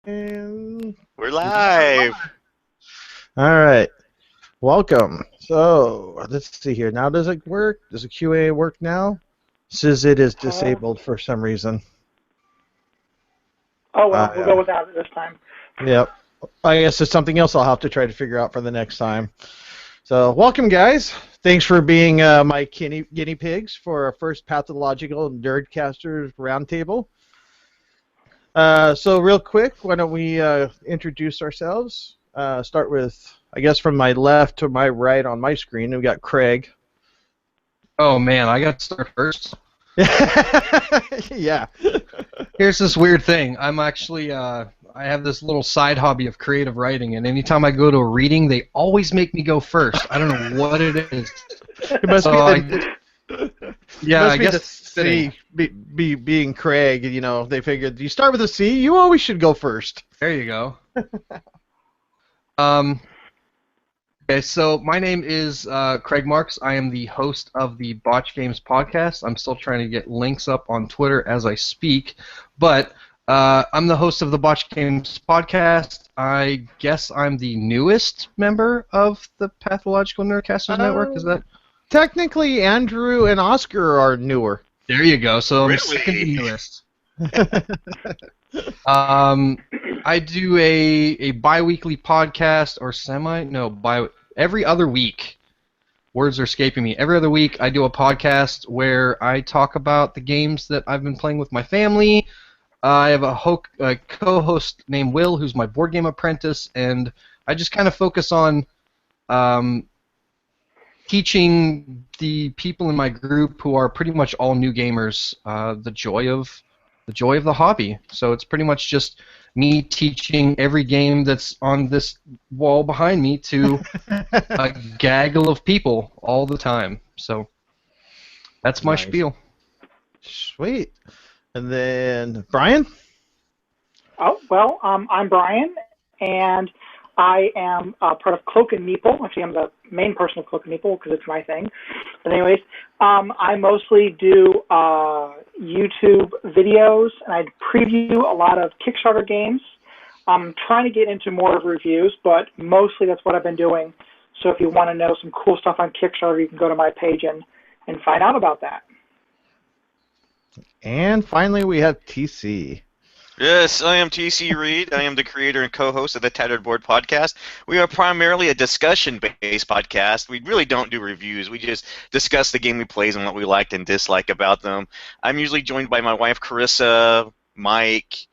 And We're we are live. live. All right. Welcome. So let's see here. Now, does it work? Does the QA work now? Says it is Uh, disabled for some reason. oh well, we'll Uh, go without it this time. yep. I guess it's something else I'll have to try to figure out for the next time. So, welcome, guys. Thanks for being my guinea pigs for our first Pathological Nerdcasters roundtable. So real quick, why don't we introduce ourselves? Start with, I guess, from my left to my right on my screen. We got Craig. Oh man, I got to start first. Yeah. Here's this weird thing. I'm actually, I have this little side hobby of creative writing, and anytime I go to a reading, they always make me go first. I don't know what it is. It must So, be the yeah, must I be the guess it's fitting. C. Being Craig, they figured you start with a C. You always should go first. There you go. Um, okay, so my name is Craig Marks. I am the host of the Botch Games podcast. I'm still trying to get links up on Twitter as I speak, but I'm the host of the Botch Games podcast. I guess I'm the newest member of the Pathological Nerdcasters network. Is Uh, that? Technically, Andrew and Oscar are newer. There you go. So I'm Really? second to newest. Um, I do a bi-weekly podcast or every other week. Words are escaping me. Every other week, I do a podcast where I talk about the games that I've been playing with my family. I have a co-host named Will, who's my board game apprentice, and I just kind of focus on um, teaching the people in my group who are pretty much all new gamers the joy of the hobby. So it's pretty much just me teaching every game that's on this wall behind me to a gaggle of people all the time. So that's my Nice. spiel. Sweet. And then Brian. Oh well, I'm Brian, and I am part of Cloak and Meeple. Actually, I'm the main person of Cloak and Meeple because it's my thing. But anyways, I mostly do YouTube videos, and I preview a lot of Kickstarter games. I'm trying to get into more of reviews, but mostly that's what I've been doing. So if you want to know some cool stuff on Kickstarter, you can go to my page and find out about that. And finally, we have TC. Yes, I am TC Reed. I am the creator and co-host of the Tattered Board podcast. We are primarily a discussion-based podcast. We really don't do reviews. We just discuss the game we play and what we liked and disliked about them. I'm usually joined by my wife Carissa, Mike,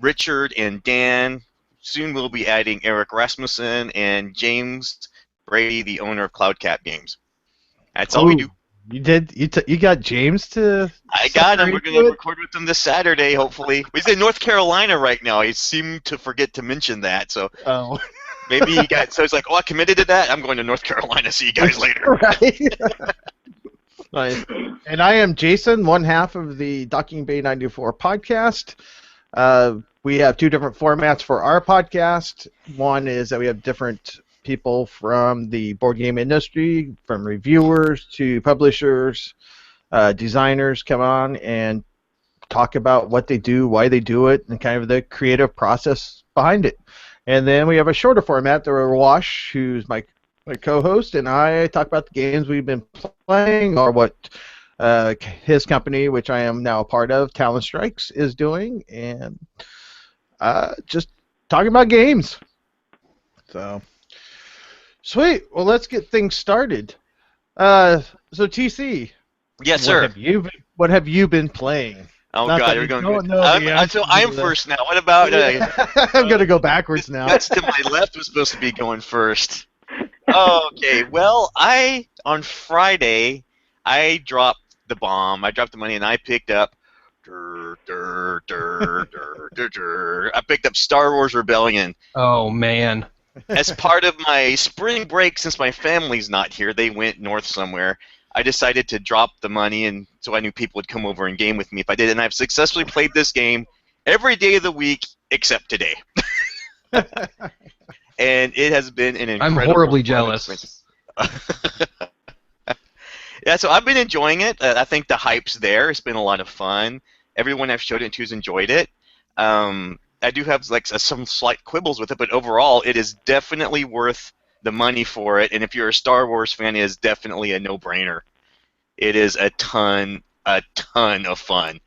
Richard, and Dan. Soon we'll be adding Eric Rasmussen and James Brady, the owner of CloudCap Games. That's all we do. You did. You got James to. I got him. We're separate going to it? record with him this Saturday, hopefully. He's in North Carolina right now. I seem to forget to mention that, so Oh. maybe he got. So he's like, "Oh, I committed to that. I'm going to North Carolina. See you guys later." Right. Nice. And I am Jason, one half of the Docking Bay 94 podcast. We have two different formats for our podcast. One is that we have different people from the board game industry, from reviewers to publishers, designers come on and talk about what they do, why they do it, and kind of the creative process behind it. And then we have a shorter format. There are Wash, who's my co-host, and I talk about the games we've been playing or what his company, which I am now a part of, Talent Strikes, is doing, and just talking about games. So, sweet. Well, let's get things started. So, TC, Yes, sir. What have you been playing? Oh Not God, that we're you going don't good. know the answer So I'm to that. first now. What about? I'm gonna go backwards now. That's to my left was supposed to be going first. Okay. Well, on Friday I dropped the bomb. I dropped the money and I picked up. I picked up Star Wars Rebellion. Oh man. As part of my spring break, since my family's not here, they went north somewhere. I decided to drop the money, and so I knew people would come over and game with me if I did. And I've successfully played this game every day of the week except today. And it has been an incredible. I'm horribly fun experience. jealous. Yeah, so I've been enjoying it. I think the hype's there. It's been a lot of fun. Everyone I've showed it to has enjoyed it. I do have like some slight quibbles with it, but overall, it is definitely worth the money for it. And if you're a Star Wars fan, it is definitely a no-brainer. It is a ton of fun.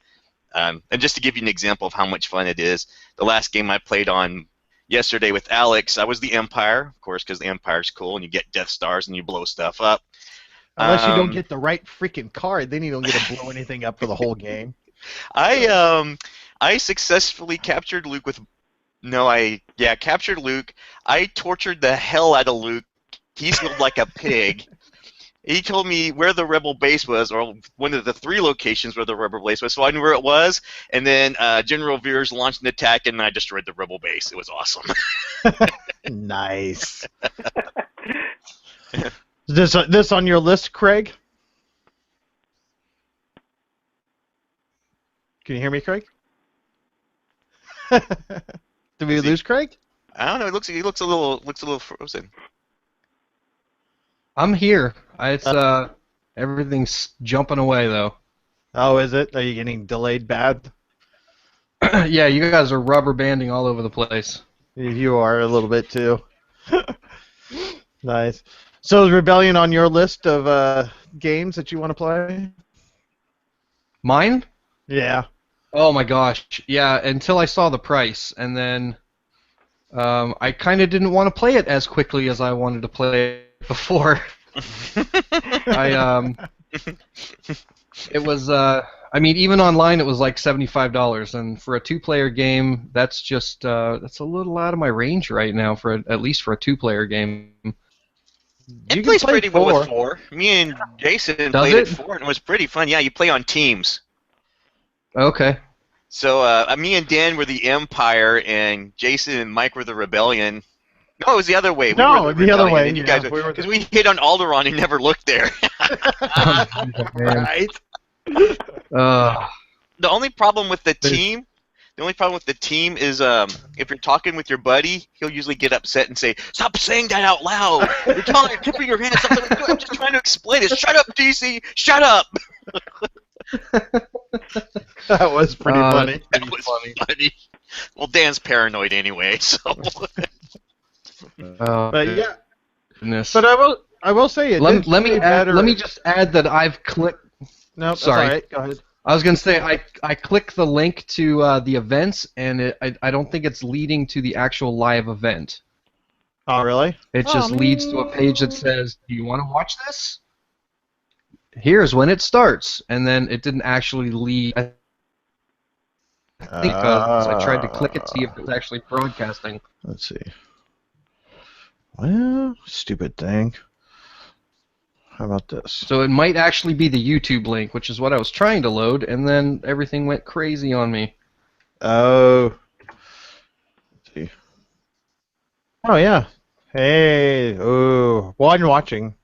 And just to give you an example of how much fun it is, the last game I played on yesterday with Alex, I was the Empire, of course, because the Empire's cool, and you get Death Stars and you blow stuff up. Unless you don't get the right freaking card, then you don't get to blow anything up for the whole game. I successfully captured Luke with... captured Luke. I tortured the hell out of Luke. He smelled like a pig. He told me where the rebel base was, or one of the 3 locations where the rebel base was, so I knew where it was. And then General Veers launched an attack, and I destroyed the rebel base. It was awesome. Nice. Is this on your list, Craig? Can you hear me, Craig? Did we lose Craig? I don't know. He looks a little frozen. I'm here. Everything's jumping away though. Oh, is it? Are you getting delayed bad? Yeah, you guys are rubber banding all over the place. You are a little bit too. Nice. So is Rebellion on your list of games that you want to play? Mine? Yeah. Oh my gosh. Yeah, until I saw the price, and then I kind of didn't want to play it as quickly as I wanted to play it before. It was even online it was like $75, and for a 2-player game, that's just that's a little out of my range right now at least for a 2-player game. It plays pretty well with 4. Me and Jason played it 4, and it was pretty fun. Yeah, you play on teams. Okay. So me and Dan were the Empire, and Jason and Mike were the Rebellion. No, it was the other way. The other way. You guys, because we hit on Alderaan and never looked there. Right. The only problem with the team. The only problem with the team is if you're talking with your buddy, he'll usually get upset and say, "Stop saying that out loud! You're tipping your hands. I'm just trying to explain it. Shut up, DC! Shut up!" That was pretty funny. That was funny. Well, Dan's paranoid anyway, so. But yeah. Goodness. But I will say it. Let me just add that I've clicked. No, sorry. All right. Go ahead. I was gonna say I clicked the link to the events, and I don't think it's leading to the actual live event. Oh, really? It just leads to a page that says, "Do you want to watch this? Here's when it starts," and then it didn't actually lead. I think I tried to click it to see if it's actually broadcasting. Let's see. Well, stupid thing. How about this? So it might actually be the YouTube link, which is what I was trying to load, and then everything went crazy on me. Oh. Let's see. Oh, yeah. Hey. Oh. Well, I'm watching.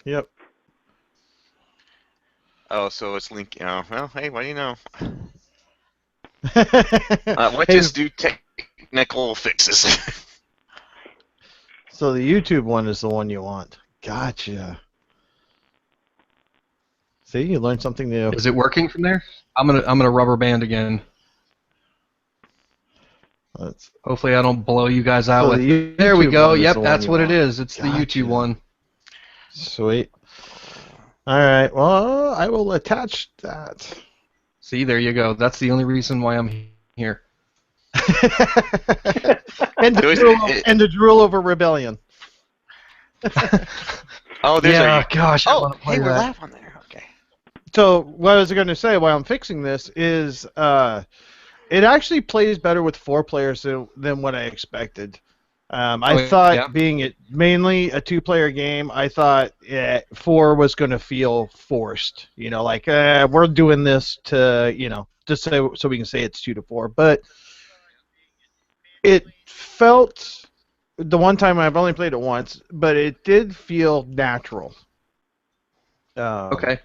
Yep. Oh, so it's linked. Oh, well, hey, what do you know? Let's just do technical fixes. So the YouTube one is the one you want. Gotcha. See, you learned something new. Is it working from there? I'm gonna rubber band again. Hopefully I don't blow you guys out with. There we go. Yep, that's what it is. It's the YouTube one. Sweet. All right. Well, I will attach that. See, there you go. That's the only reason why I'm here. and the drool over Rebellion. Oh, there's gosh. Oh, hey, we're live on there. Okay. So what I was going to say while I'm fixing this is it actually plays better with 4 players than what I expected. I thought being it mainly a 2-player game, I thought 4 was going to feel forced. You know, like we're doing this to, just so we can say it's 2 to 4. But it felt, the one time I've only played it once, but it did feel natural. Okay.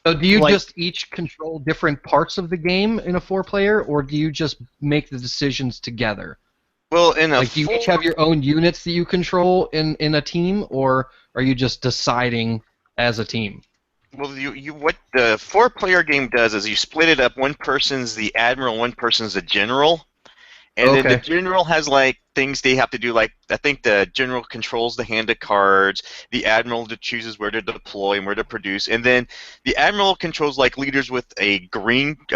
So do you just each control different parts of the game in a 4-player, or do you just make the decisions together? Well, do you each have your own units that you control in a team, or are you just deciding as a team? Well, what the four-player game does is you split it up. One person's the admiral, one person's the general, and then the Okay. general has like things they have to do. Like I think the general controls the hand of cards. The admiral chooses where to deploy and where to produce, and then the admiral controls like leaders with a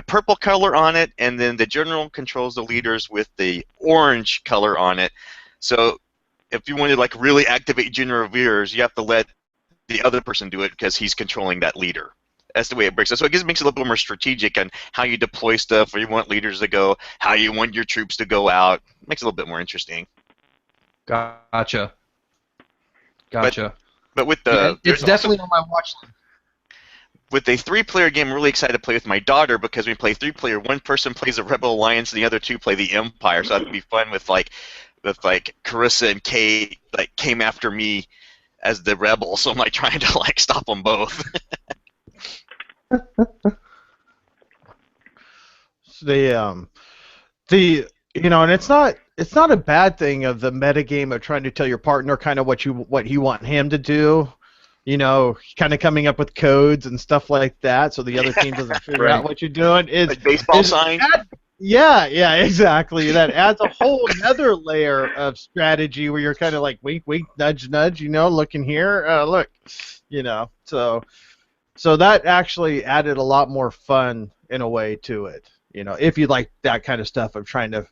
purple color on it, and then the general controls the leaders with the orange color on it. So if you want to like really activate General Veers, you have to let the other person do it because he's controlling that leader. That's the way it breaks it. So it makes it a little bit more strategic on how you deploy stuff, where you want leaders to go, how you want your troops to go out. It makes it a little bit more interesting. Gotcha. But with It's definitely on my watch list. With a three-player game, I'm really excited to play with my daughter because we play three-player. One person plays the Rebel Alliance, and the other two play the Empire. So that'd be fun with Carissa and Kate came after me as the rebel. So I'm like trying to like stop them both. And it's not a bad thing of the metagame of trying to tell your partner kind of what you want him to do. Kind of coming up with codes and stuff like that, so the other team doesn't figure out what you're doing. Like baseball signs. Yeah, exactly. That adds a whole other layer of strategy where you're kind of like wink, wink, nudge, nudge. Looking here, look. So that actually added a lot more fun in a way to it. If you like that kind of stuff of trying to,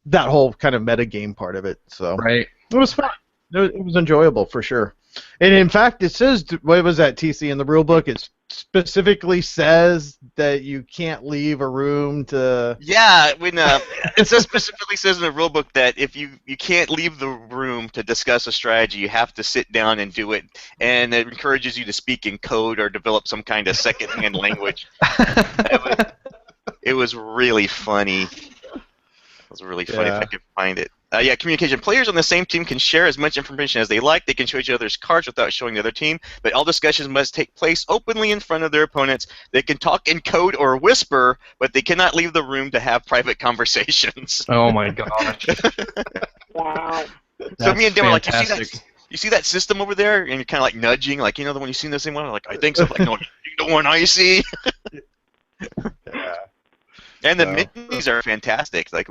that whole kind of metagame part of it. So Right. It was fun. It was enjoyable for sure. And in fact, it says, what was that, TC, in the rule book? It specifically says that you can't leave a room to... Yeah, it specifically says in the rule book that if you can't leave the room to discuss a strategy, you have to sit down and do it. And it encourages you to speak in code or develop some kind of second-hand language. It was really funny. It was really funny if I could find it. Communication. Players on the same team can share as much information as they like. They can show each other's cards without showing the other team, but all discussions must take place openly in front of their opponents. They can talk in code or whisper, but they cannot leave the room to have private conversations. Oh my gosh. Wow. So me and Dan were like, fantastic. you see that system over there? And you're kind of like nudging, like, the one you seen the same one? I'm like, I think so. Like, no, the one I see. Yeah. And the minis are fantastic. Like,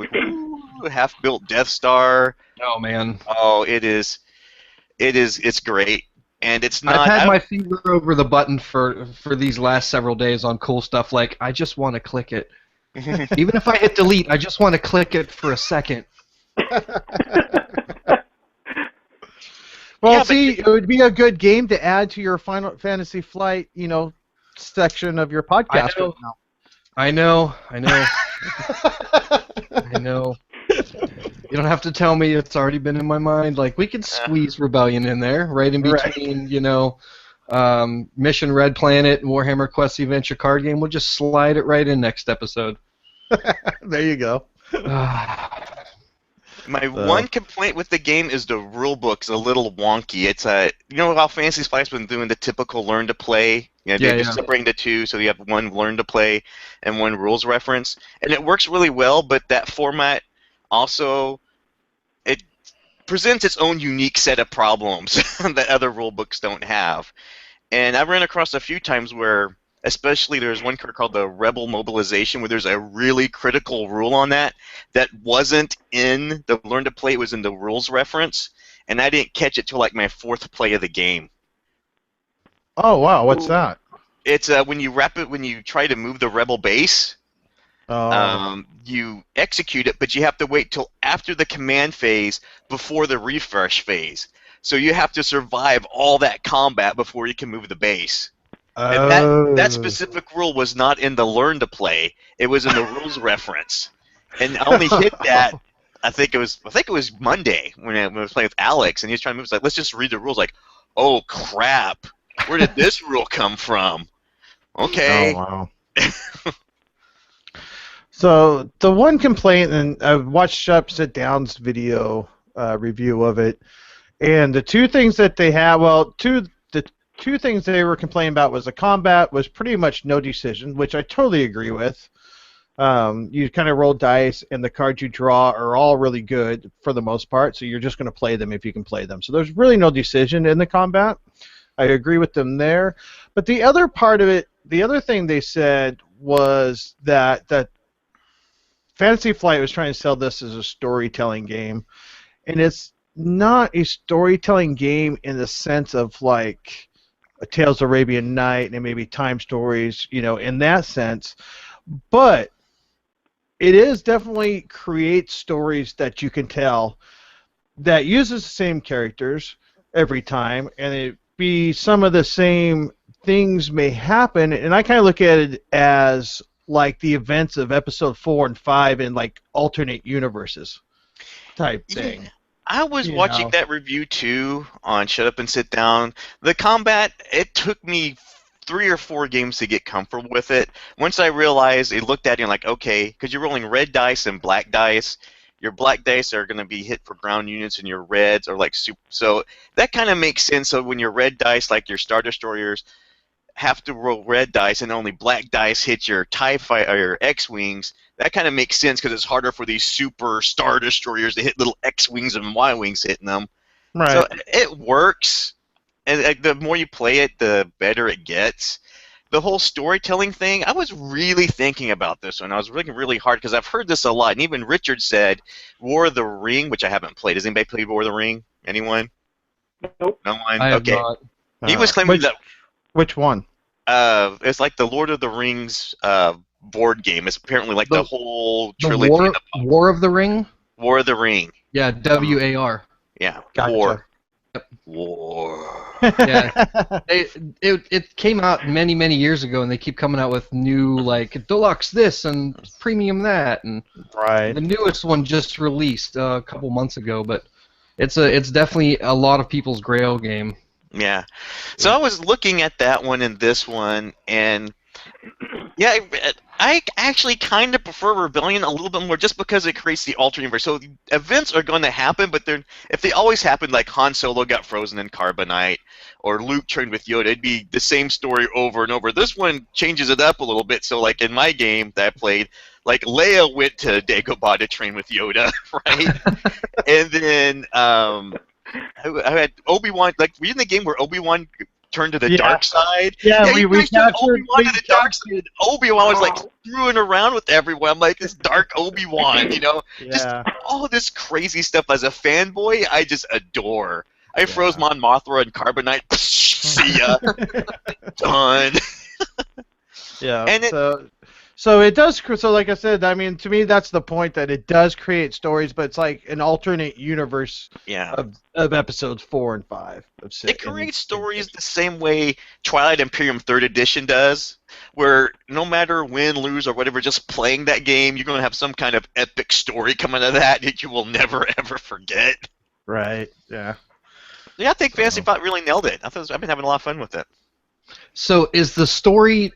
half-built Death Star. Oh man. Oh, it's great, and it's not. I've had my finger over the button for these last several days on cool stuff. Like, I just want to click it. Even if I hit delete, I just want to click it for a second. Well, it would be a good game to add to your Final Fantasy Flight, section of your podcast. I know. I know. You don't have to tell me, it's already been in my mind. Like, we could squeeze Rebellion in there, right in between, Mission Red Planet and Warhammer Quest Adventure card game. We'll just slide it right in next episode. There you go. My one complaint with the game is the rule book's a little wonky. It's how Fantasy Flight's been doing the typical learn to play. They're just separating the two, so you have one learn to play and one rules reference, and it works really well. But that format also it presents its own unique set of problems that other rule books don't have. And I've run across a few times where, especially there's one card called the Rebel Mobilization, where there's a really critical rule on that wasn't in the Learn to Play, it was in the rules reference, and I didn't catch it till like my fourth play of the game. Oh wow, what's that? It's when you try to move the Rebel base, you execute it, but you have to wait till after the command phase before the refresh phase. So you have to survive all that combat before you can move the base. And that specific rule was not in the Learn to Play. It was in the rules reference. And I only hit that. I think it was Monday when I was playing with Alex, and he was trying to move. It's like, let's just read the rules. Like, oh crap, where did this rule come from? Okay. Oh wow. So the one complaint, and I've watched Sit Down's video review of it, and the two things that they have, the two things they were complaining about was the combat was pretty much no decision, which I totally agree with. You kind of roll dice, and the cards you draw are all really good for the most part, so you're just going to play them if you can play them. So there's really no decision in the combat. I agree with them there. But the other part of it, the other thing they said was that Fantasy Flight was trying to sell this as a storytelling game, and it's not a storytelling game in the sense of like a Tales of Arabian Night and maybe time stories, in that sense. But it is definitely create stories that you can tell that uses the same characters every time, and it be some of the same things may happen. And I kind of look at it as like the events of episode 4 and 5 in like alternate universes type thing. Yeah. I was watching that review too on Shut Up and Sit Down. The combat, it took me 3 or 4 games to get comfortable with it. Once I realized, it looked at it and like, okay, because you're rolling red dice and black dice. Your black dice are going to be hit for ground units, and your reds are like super. So that kind of makes sense. So when your red dice, like your Star Destroyers, have to roll red dice, and only black dice hit your TIE Fighter or your X-Wings, that kind of makes sense because it's harder for these super Star Destroyers to hit little X-Wings and Y-Wings hitting them. Right. So it works, and the more you play it, the better it gets. The whole storytelling thing, I was really thinking about this one. I was looking really hard because I've heard this a lot, and even Richard said War of the Ring, which I haven't played. Has anybody played War of the Ring? Anyone? Nope. No one? I have Okay. not. He was claiming that Which one? it's like the Lord of the Rings board game. It's apparently like the whole The trilogy. War of the Ring? War of the Ring. Yeah, WAR. Yeah. Gotcha. War. War. Yeah. It came out many, many years ago, and they keep coming out with new, like, deluxe this and premium that. And Right. the newest one just released a couple months ago, but it's definitely a lot of people's grail game. Yeah. So I was looking at that one and this one, and yeah, I actually kind of prefer Rebellion a little bit more just because it creates the alternate universe. So events are going to happen, but if they always happen, like Han Solo got frozen in Carbonite, or Luke trained with Yoda, it'd be the same story over and over. This one changes it up a little bit. So like in my game that I played, like Leia went to Dagobah to train with Yoda, right? And then I had Obi-Wan, like, were you in the game where Obi-Wan turned to the dark side? Yeah, we we turned captured Obi-Wan to the dark side. Obi-Wan was, like, screwing around with everyone. I'm like, this dark Obi-Wan, Just all this crazy stuff as a fanboy, I just adore. I froze Mon Mothra and Carbonite. See ya. Done. Yeah, and so it does. So like I said, I mean, to me, that's the point, that it does create stories, but it's like an alternate universe of episodes 4 and 5. It creates stories the same way Twilight Imperium 3rd Edition does, where no matter win, lose, or whatever, just playing that game, you're going to have some kind of epic story coming out of that you will never, ever forget. Right, yeah. Yeah, I think Fantasy Flight really nailed it. I've been having a lot of fun with it. So is the story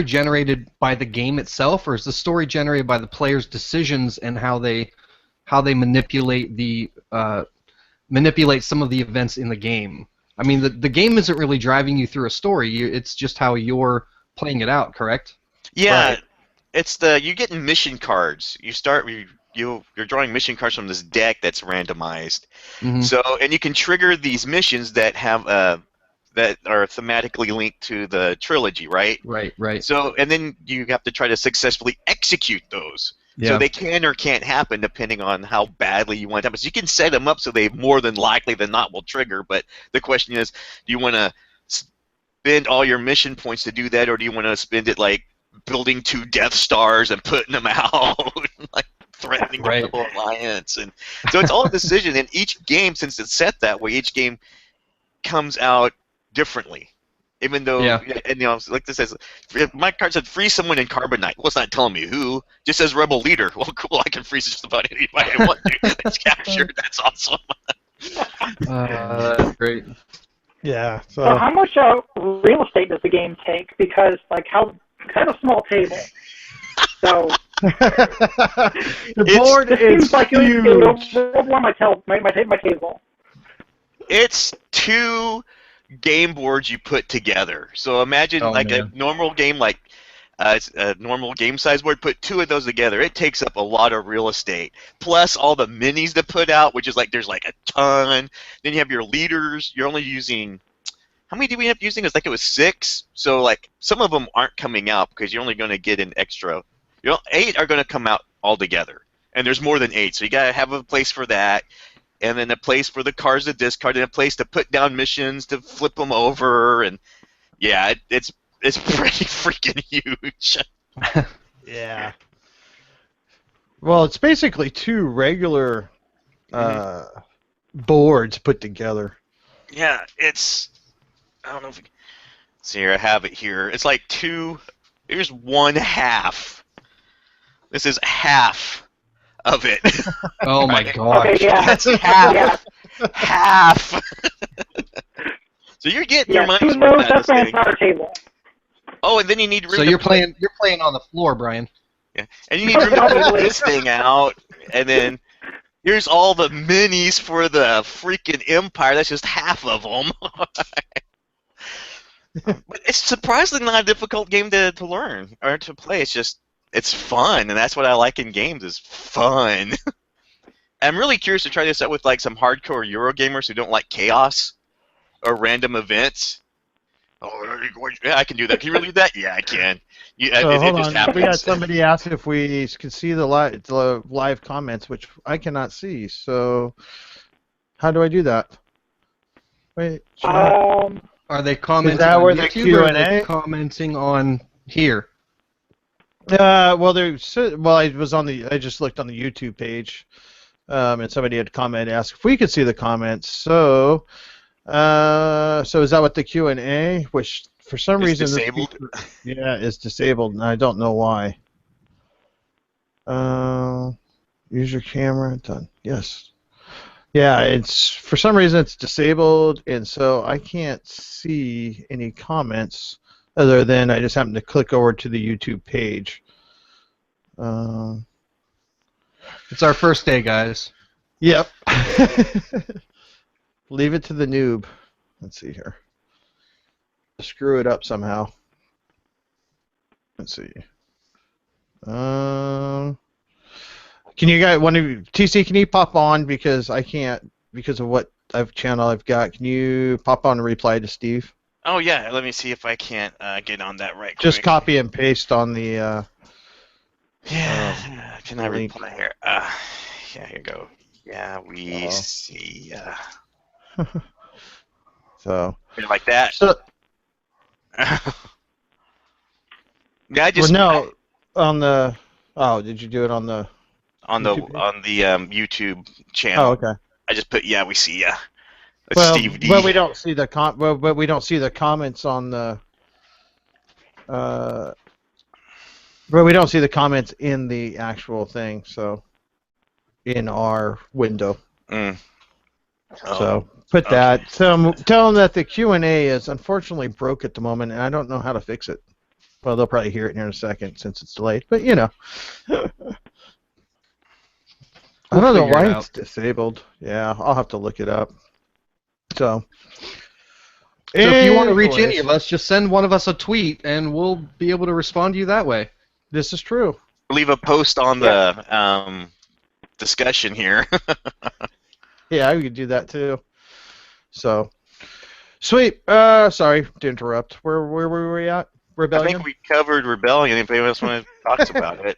generated by the game itself, or is the story generated by the player's decisions and how they manipulate manipulate some of the events in the game? I mean, the game isn't really driving you through a story. It's just how you're playing it out, correct? Yeah, Right. It's you're getting mission cards. You're drawing mission cards from this deck that's randomized. Mm-hmm. So, and you can trigger these missions that have that are thematically linked to the trilogy, right? Right. So, and then you have to try to successfully execute those. Yeah. So they can or can't happen depending on how badly you want it to happen. So you can set them up so they more than likely than not will trigger. But the question is, do you want to spend all your mission points to do that, or do you want to spend it like building 2 Death Stars and putting them out, like threatening the Rebel Alliance? And so it's all a decision. And each game, since it's set that way, each game comes out differently. Even though, and like this says, my card said freeze someone in Carbonite. Well, it's not telling me who. Just says rebel leader. Well, cool. I can freeze just about anybody I want to. That's captured. That's awesome. That's great. Yeah. So how much real estate does the game take? Because how kind of small table. So the board is seems like huge. it would overwhelm my table. It's 2 game boards you put together. So imagine a normal game, like it's a normal game size board. Put 2 of those together. It takes up a lot of real estate. Plus all the minis to put out, which is like there's like a ton. Then you have your leaders. You're only using how many did we end up using? It was 6. So like some of them aren't coming out because you're only going to get an extra. 8 are going to come out altogether, and there's more than 8. So you got to have a place for that, and then a place for the cards to discard, and a place to put down missions to flip them over, and yeah, it's pretty freaking huge. Yeah. Well, it's basically 2 regular boards put together. Yeah, it's. I don't know if. See here, I have it here. It's like 2. Here's 1/2. This is half of it. Oh my gosh. Okay, yeah. That's half. Yeah. Half. So you're getting your Yeah, money's 2 worth nodes, out of that's this my thing. entire table. Oh, and then you need room So to you're put, playing on the floor, Brian. yeah, and you need room to put this thing out, and then here's all the minis for the freaking Empire. That's just half of them. But it's surprisingly not a difficult game to learn or to play. It's fun, and that's what I like in games is fun. I'm really curious to try this out with like some hardcore Eurogamers who don't like chaos or random events. Oh, yeah, I can do that. Can you really do that? Yeah, I can. So it hold just on. happens. We got somebody asked if we can see the live comments, which I cannot see. So how do I do that? Wait. Um, Are they commenting that on where the YouTube or are they Q&A? commenting on here? Well, I just looked on the YouTube page, and somebody had commented, asked if we could see the comments. So is that what the Q&A, which for some It's reason disabled? is disabled, and I don't know why. Use your camera. Done. Yes. Yeah, it's for some reason it's disabled, and so I can't see any comments other than I just happen to click over to the YouTube page. It's our first day, guys. Yep. Leave it to the noob. Let's see here. Screw it up somehow. Let's see. Can you guys, TC, can you pop on because I can't, because of what channel I've got. Can you pop on and reply to Steve? Oh yeah, let me see if I can't get on that right quick. Just copy and paste on the. Yeah. Can I link. reply here? Yeah, here you go. Yeah, we see. So. Like that. So. Yeah, I just on the. Oh, did you do it on the? on the YouTube channel. Oh, okay. I just put we see ya. It's Well, Steve D. but we don't see the but we don't see the comments on the. But we don't see the comments in the actual thing, so in our window. Oh, So put that. So tell them that the Q&A is unfortunately broke at the moment, and I don't know how to fix it. Well, they'll probably hear it here in a second since it's delayed, but you know. I don't know why it's disabled. Yeah, I'll have to look it up. So if you want to reach any of us, just send one of us a tweet, and we'll be able to respond to you that way. This is true. leave a post on the discussion here. Yeah, I could do that too. So, sweet. Sorry to interrupt. Where were we at? Rebellion? I think we covered Rebellion. If anyone else wants to talk about it.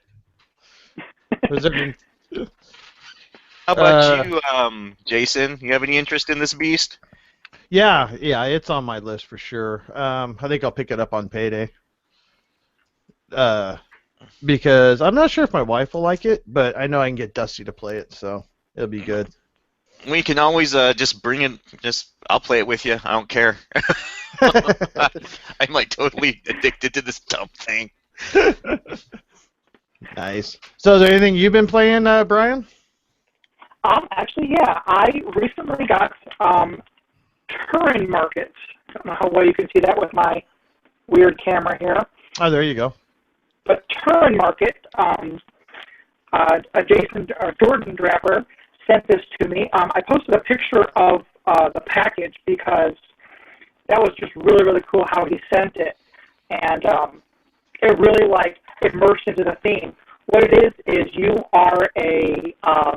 How about you, Jason? You have any interest in this beast? Yeah, it's on my list for sure. I think I'll pick it up on payday. Because I'm not sure if my wife will like it, but I know I can get Dusty to play it, so it'll be good. We can always just bring it. I'll play it with you. I don't care. I'm like totally addicted to this dumb thing. Nice. So, is there anything you've been playing, Brian? Actually, yeah. I recently got Turin Market. I don't know how well you can see that with my weird camera here. Oh, there you go. But Turin Market, Jordan Draper sent this to me. I posted a picture of the package because that was just really, really cool how he sent it. And it really, immersed into the theme. What it is you are a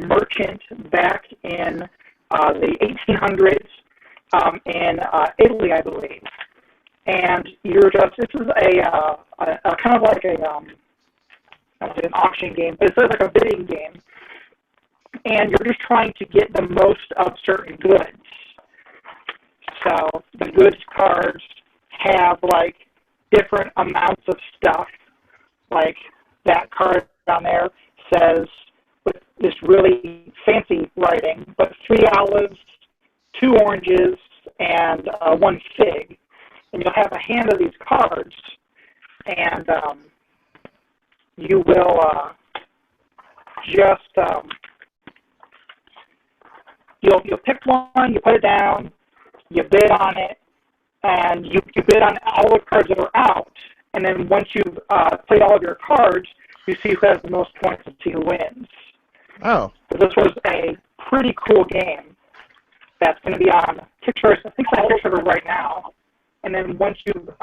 merchant back in the 1800s, in Italy, I believe. And this is a kind of like an auction game, but it's like a bidding game. And you're just trying to get the most of certain goods. So the goods cards have like different amounts of stuff. Like that card down there says with this really fancy writing, but 3 olives, 2 oranges, and 1 fig. And you'll have a hand of these cards, and you will you'll pick one, you put it down, you bid on it, and you bid on all the cards that are out. And then once you've played all of your cards, you see who has the most points and see who wins. Oh. So this was a pretty cool game that's going to be on Kickstarter. I think it's on Kickstarter right now. And then once you...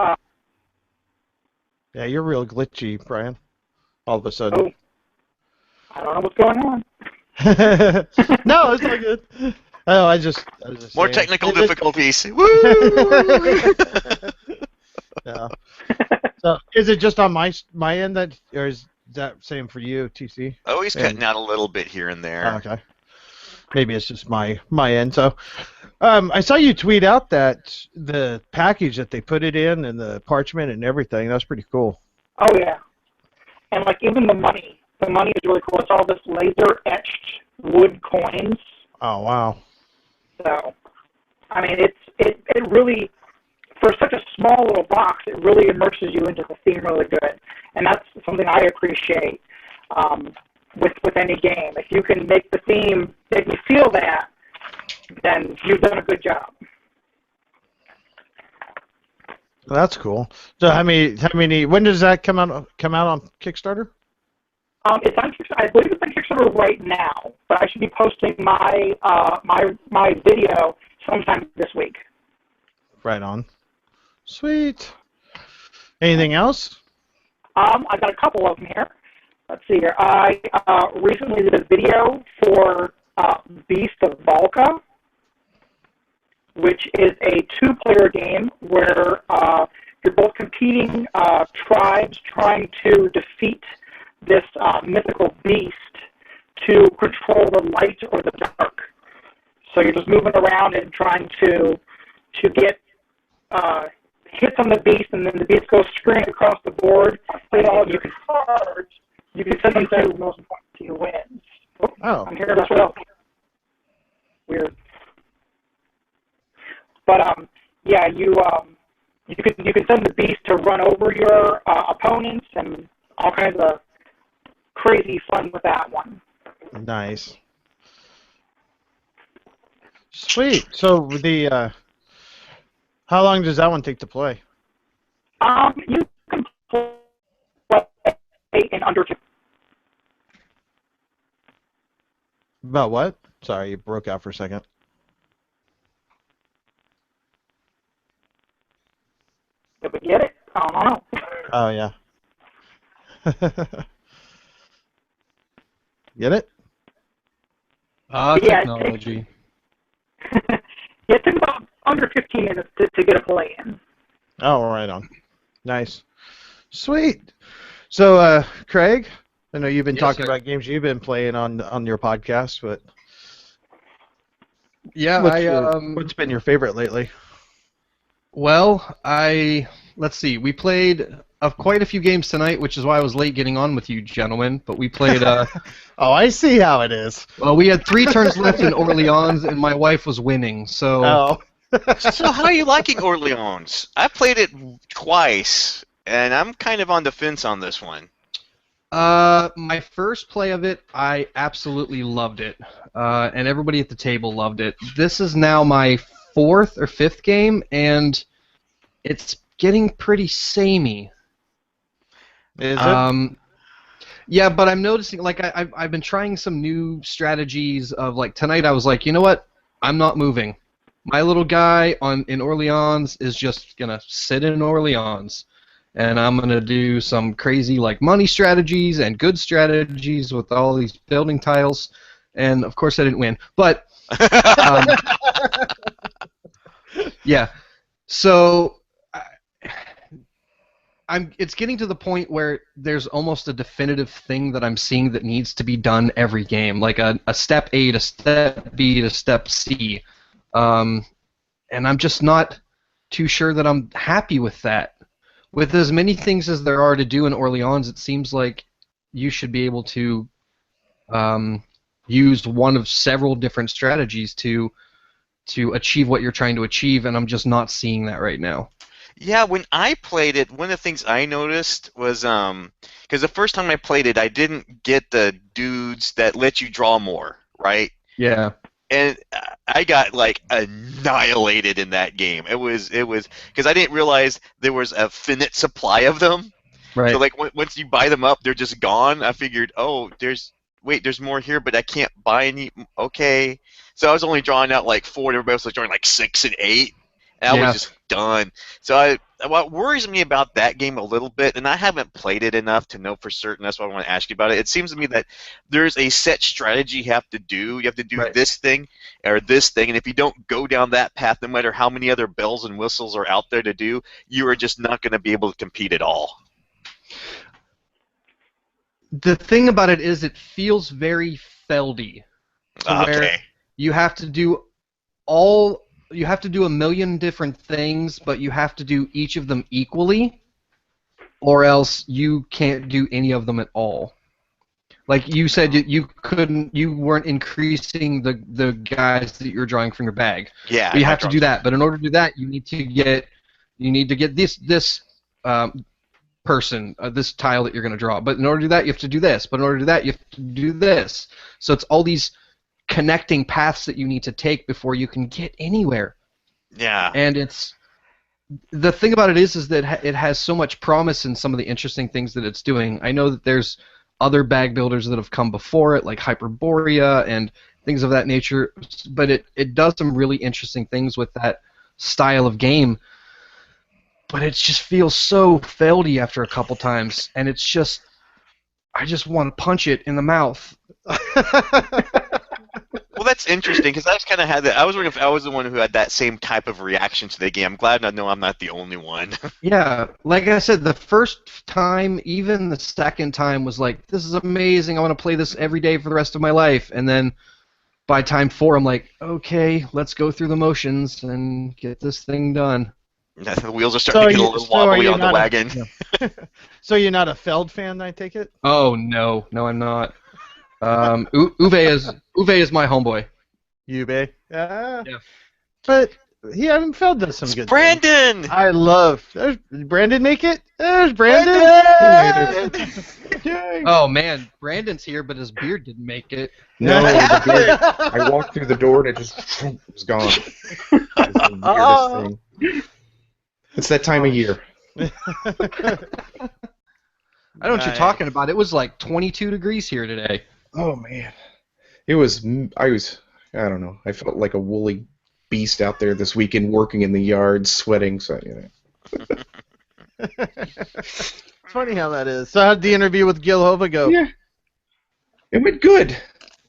Yeah, you're real glitchy, Brian. All of a sudden. Oh, I don't know what's going on. No, it's not good. Oh, I was just more saying. technical difficulties. Woo! Yeah. So, is it just on my end that, or is that same for you, TC? Oh, he's cutting out a little bit here and there. Oh, okay. Maybe it's just my end. So, I saw you tweet out that the package that they put it in and the parchment and everything. That was pretty cool. Oh yeah, and like even the money is really cool. It's all this laser etched wood coins. Oh wow. So, I mean, it really, for such a small little box, it really immerses you into the theme really good, and that's something I appreciate with any game. If you can make the theme make you feel that, then you've done a good job. Well, that's cool. So how many? When does that come out on Kickstarter? It's on Kickstarter. I believe it's on Kickstarter right now, but I should be posting my my video sometime this week. Right on. Sweet. Anything else? I got a couple of them here. Let's see here. I recently did a video for Beast of Valka, which is a 2-player game where you're both competing tribes trying to defeat this mythical beast to control the light or the dark. So you're just moving around and trying to get hits on the beast, and then the beast goes screaming across the board. Play all of your cards. You can send them to the most points to your wins. Oh. I'm hearing as well. Weird. But yeah, you can send the beast to run over your opponents and all kinds of crazy fun with that one. Nice. Sweet. So the how long does that one take to play? You can play in under 2. About what? Sorry, you broke out for a second. Did we get it? I don't know. Oh yeah. Get it? Technology. It took about under 15 minutes to get a play in. Oh, right on. Nice. Sweet. So, Craig, I know you've been talking about games you've been playing on your podcast, but yeah, what's been your favorite lately? Well, let's see. We played quite a few games tonight, which is why I was late getting on with you gentlemen. But we played. Oh, I see how it is. Well, we had 3 turns left in Orleans, and my wife was winning. So. Oh. So how are you liking Orleans? I played it twice, and I'm kind of on the fence on this one. My first play of it, I absolutely loved it, and everybody at the table loved it. This is now my 4th or 5th game, and it's getting pretty samey. Is it? Yeah, but I'm noticing, like, I've been trying some new strategies of, like, tonight I was like, you know what? I'm not moving. My little guy in Orleans is just going to sit in Orleans, and I'm going to do some crazy, like, money strategies and good strategies with all these building tiles, and, of course, I didn't win. But Yeah. So it's getting to the point where there's almost a definitive thing that I'm seeing that needs to be done every game, like a step A to step B to step C. And I'm just not too sure that I'm happy with that. With as many things as there are to do in Orleans, it seems like you should be able to use one of several different strategies to achieve what you're trying to achieve, and I'm just not seeing that right now. Yeah, when I played it, one of the things I noticed was because the first time I played it, I didn't get the dudes that let you draw more, right? Yeah. And I got like annihilated in that game. It was because I didn't realize there was a finite supply of them. Right. So like once you buy them up, they're just gone. I figured, oh, there's more here, but I can't buy any. Okay, so I was only drawing out like 4, and everybody else was drawing like 6 and 8. And I was just done. So what worries me about that game a little bit, and I haven't played it enough to know for certain, that's why I want to ask you about it. It seems to me that there's a set strategy you have to do. You have to do this thing or this thing, and if you don't go down that path, no matter how many other bells and whistles are out there to do, you are just not going to be able to compete at all. The thing about it is it feels very Feldy. Where you have to do a million different things, but you have to do each of them equally, or else you can't do any of them at all. Like you said, you weren't increasing the guys that you're drawing from your bag. Yeah, but you have to do that. But in order to do that, you need to get this person, this tile that you're going to draw. But in order to do that, you have to do this. But in order to do that, you have to do this. So it's all these connecting paths that you need to take before you can get anywhere. Yeah. And the thing about it is that it has so much promise in some of the interesting things that it's doing. I know that there's other bag builders that have come before it, like Hyperborea and things of that nature, but it does some really interesting things with that style of game. But it just feels so Feldy after a couple times, and it's just, I just want to punch it in the mouth. Well, that's interesting because I just kind of had that. I was wondering if I was the one who had that same type of reaction to the game. I'm glad I know I'm not the only one. Yeah, like I said, the first time, even the second time, was like, this is amazing. I want to play this every day for the rest of my life. And then by time 4, I'm like, okay, let's go through the motions and get this thing done. The wheels are starting to get a little wobbly on the wagon. So you're not a Feld fan, I take it? Oh no, I'm not. Uwe is my homeboy. Uwe. Yeah. But Feld does some good Brandon! things. I love. Did Brandon make it? There's Brandon! Oh man, Brandon's here, but his beard didn't make it. No, the beard, I walked through the door and it just was gone. It's the weirdest thing. It's that time of year. I know what you're talking about. It was like 22 degrees here today. Oh man, I don't know. I felt like a woolly beast out there this weekend, working in the yard, sweating. So It's funny how that is. So how'd the interview with Gil Hova go? Yeah, it went good.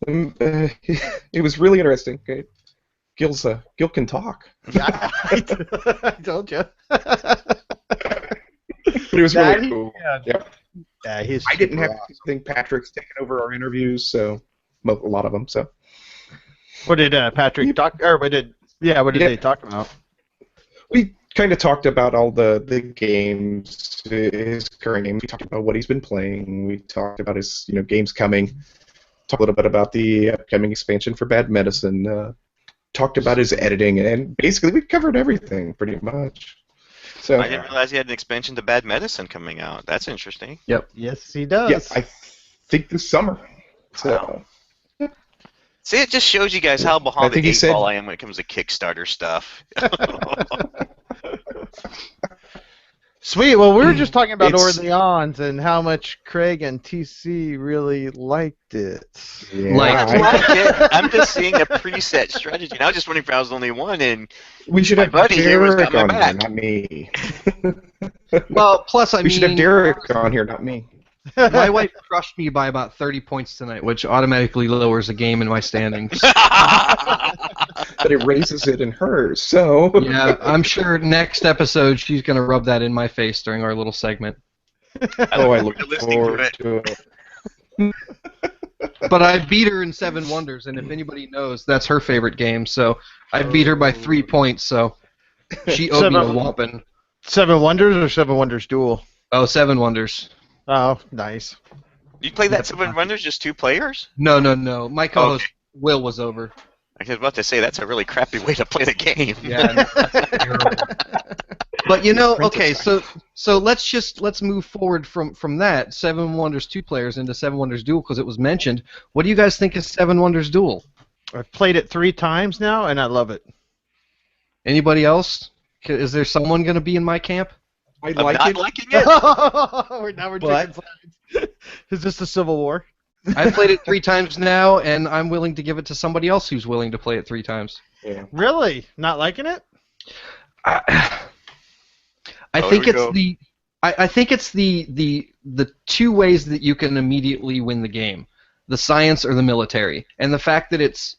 It was really interesting. Okay. Gil can talk. Yeah, I told you. But it was really cool. Yeah. Yeah, I didn't have to think Patrick's taken over our interviews, so a lot of them. So, what did Patrick talk? Or what did they talk about? We kind of talked about all the games, his current games. We talked about what he's been playing. We talked about his games coming. Talked a little bit about the upcoming expansion for Bad Medicine. Talked about his editing, and basically we covered everything pretty much. So I didn't realize he had an expansion to Bad Medicine coming out. That's interesting. Yep. Yes, he does. Yeah, I think this summer. So, wow. See, it just shows you guys how behind the eight ball I am when it comes to Kickstarter stuff. Sweet. Well, we were just talking about Orleans and how much Craig and TC really liked it. Yeah, I'm just seeing a preset strategy. And I was just wondering if I was the only one, and we should have buddy here was got my back. Not me. Well, plus we should have Derek on here, not me. My wife crushed me by about 30 points tonight, which automatically lowers a game in my standings. That's but erases it in hers. So Yeah, I'm sure next episode she's gonna rub that in my face during our little segment. oh, I look Listening to forward it. to it. But I beat her in Seven Wonders, and if anybody knows, that's her favorite game. So I beat her by 3 points. So she owed me a whopping. Seven Wonders or Seven Wonders Duel? Oh, Seven Wonders. Oh, nice. You play that Seven Wonders just 2 players? No. My co-host Okay. Will was over. I was about to say that's a really crappy way to play the game. Yeah. That's terrible. But okay, so let's move forward from that Seven Wonders 2 players into Seven Wonders Duel because it was mentioned. What do you guys think of Seven Wonders Duel? I've played it 3 times now, and I love it. Anybody else? Is there someone going to be in my camp? I I'm like not it. liking it. Now we're But- taking sides. Is this the Civil War? I've played it 3 times now, and I'm willing to give it to somebody else who's willing to play it 3 times. Yeah. Really? Not liking it? I Oh, think here we it's go. the I think it's the 2 ways that you can immediately win the game: the science or the military. And the fact that it's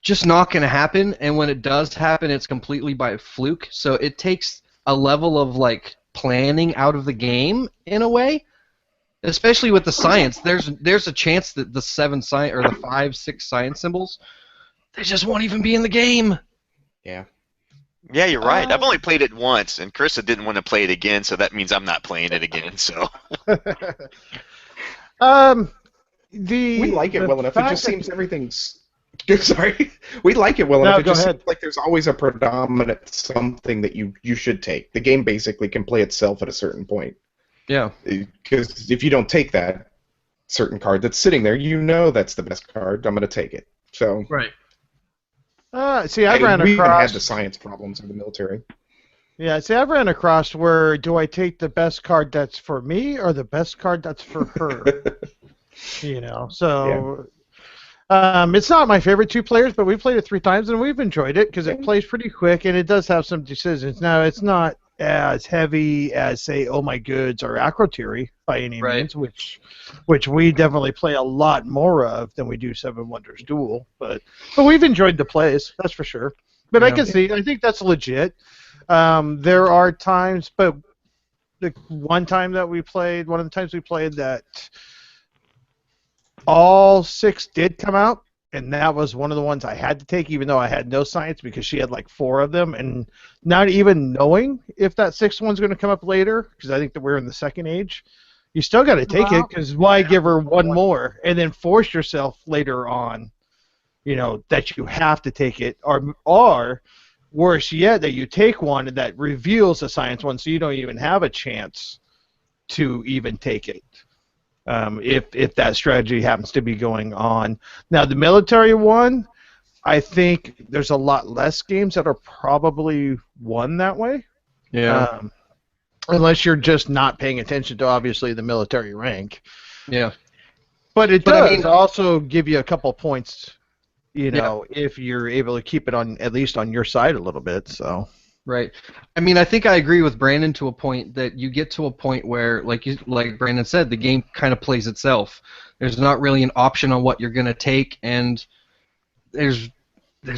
just not going to happen, and when it does happen, it's completely by fluke. So it takes a level of like planning out of the game in a way. Especially with the science, there's a chance that the 7 science or the 5, 6 science symbols, they just won't even be in the game. Yeah. Yeah, you're right. I've only played it once, and Carissa didn't want to play it again, so that means I'm not playing it again. So We like it the well enough. It fact just that- seems everything's. Sorry, we like it well No, enough. It go just ahead. seems like there's always a predominant something that you should take. The game basically can play itself at a certain point. Yeah. Because if you don't take that certain card that's sitting there, you know that's the best card. I'm going to take it. So Right. See, I ran we even had across. the science problems in the military. Yeah, see, I've ran across where do I take the best card that's for me or the best card that's for her? So it's not my favorite 2 players, but we played it 3 times and we've enjoyed it because it plays pretty quick and it does have some decisions. Now, it's not as heavy as, say, Oh My Goods or Acroteary by any Right. means, which we definitely play a lot more of than we do Seven Wonders Duel. But we've enjoyed the plays, that's for sure. But I Yeah. can see, I think that's legit. There are times, but one of the times we played that all 6 did come out, and that was one of the ones I had to take, even though I had no science because she had like 4 of them, and not even knowing if that 6th one's going to come up later, because I think that we're in the second age. You still got to take it, because why give her one more and then force yourself later on, that you have to take it, or worse yet, that you take one that reveals the science one, so you don't even have a chance to even take it. If that strategy happens to be going on. Now, the military one, I think there's a lot less games that are probably won that way. Yeah. Unless you're just not paying attention to, obviously, the military rank. Yeah. But it But I does mean- also give you a couple points, if you're able to keep it on at least on your side a little bit. So. Right. I mean, I think I agree with Brandon to a point that you get to a point where, like Brandon said, the game kind of plays itself. There's not really an option on what you're going to take, and there's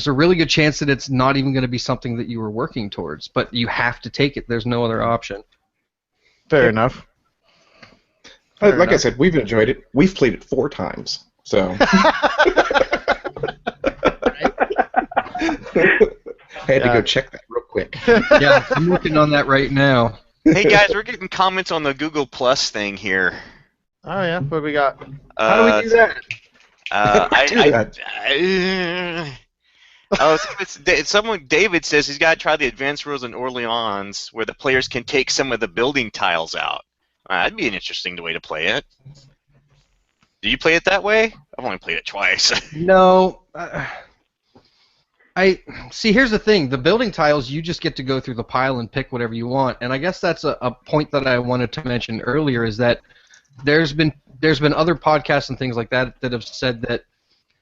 a really good chance that it's not even going to be something that you were working towards, but you have to take it. There's no other option. Fair enough. Like I enough. said, we've enjoyed it. We've played it 4 times. So I had to go check that real quick. Yeah, I'm working on that right now. hey guys, we're getting comments on the Google Plus thing here. Oh yeah, what we got? How do we do that? David says he's got to try the advanced rules in Orleans, where the players can take some of the building tiles out. That'd be an interesting way to play it. Do you play it that way? I've only played it twice. No. I see. Here's the thing: the building tiles, you just get to go through the pile and pick whatever you want. And I guess that's a point that I wanted to mention earlier is that there's been other podcasts and things like that that have said that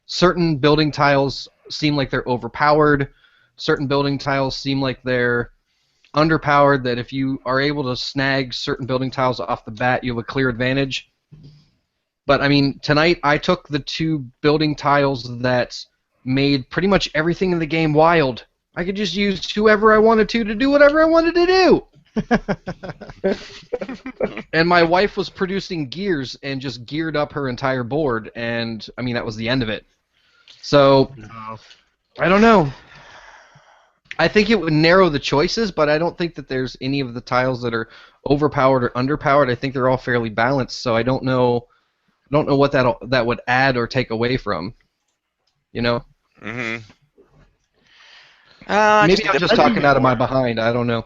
certain building tiles seem like they're overpowered, certain building tiles seem like they're underpowered. That if you are able to snag certain building tiles off the bat, you have a clear advantage. But I mean, tonight I took the 2 building tiles that made pretty much everything in the game wild. I could just use whoever I wanted to do whatever I wanted to do. And my wife was producing gears and just geared up her entire board, and I mean that was the end of it. So I don't know. I think it would narrow the choices, but I don't think that there's any of the tiles that are overpowered or underpowered. I think they're all fairly balanced, so I don't know what that would add or take away from. You know? Mm-hmm. Maybe I'm just talking out of my behind. I don't know.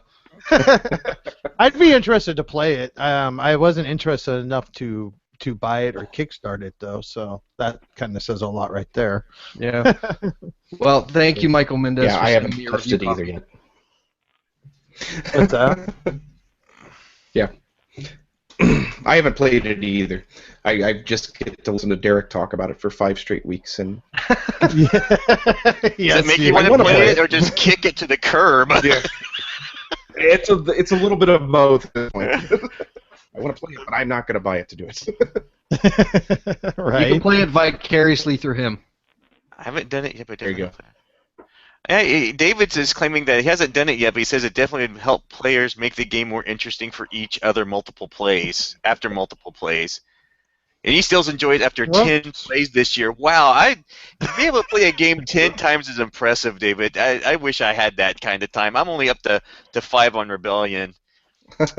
I'd be interested to play it. I wasn't interested enough to buy it or kickstart it though, so that kind of says a lot right there. Yeah. Well, thank you, Michael Mendez. Yeah, for I haven't sending me a touched review it either copy. yet. What's that? Yeah. I haven't played it either. I just get to listen to Derek talk about it for 5 straight weeks, and Does it make you want to play it or just kick it to the curb? yeah, it's a little bit of both at this point. I want to play it, but I'm not going to buy it to do it. Right. You can play it vicariously through him. I haven't done it yet, but There you go. Hey, David is claiming that he hasn't done it yet, but he says it definitely would help players make the game more interesting for each other multiple plays, after multiple plays. And he still's enjoyed after 10 plays this year. Wow, to be able to play a game 10 times is impressive, David. I wish I had that kind of time. I'm only up to 5 on Rebellion. But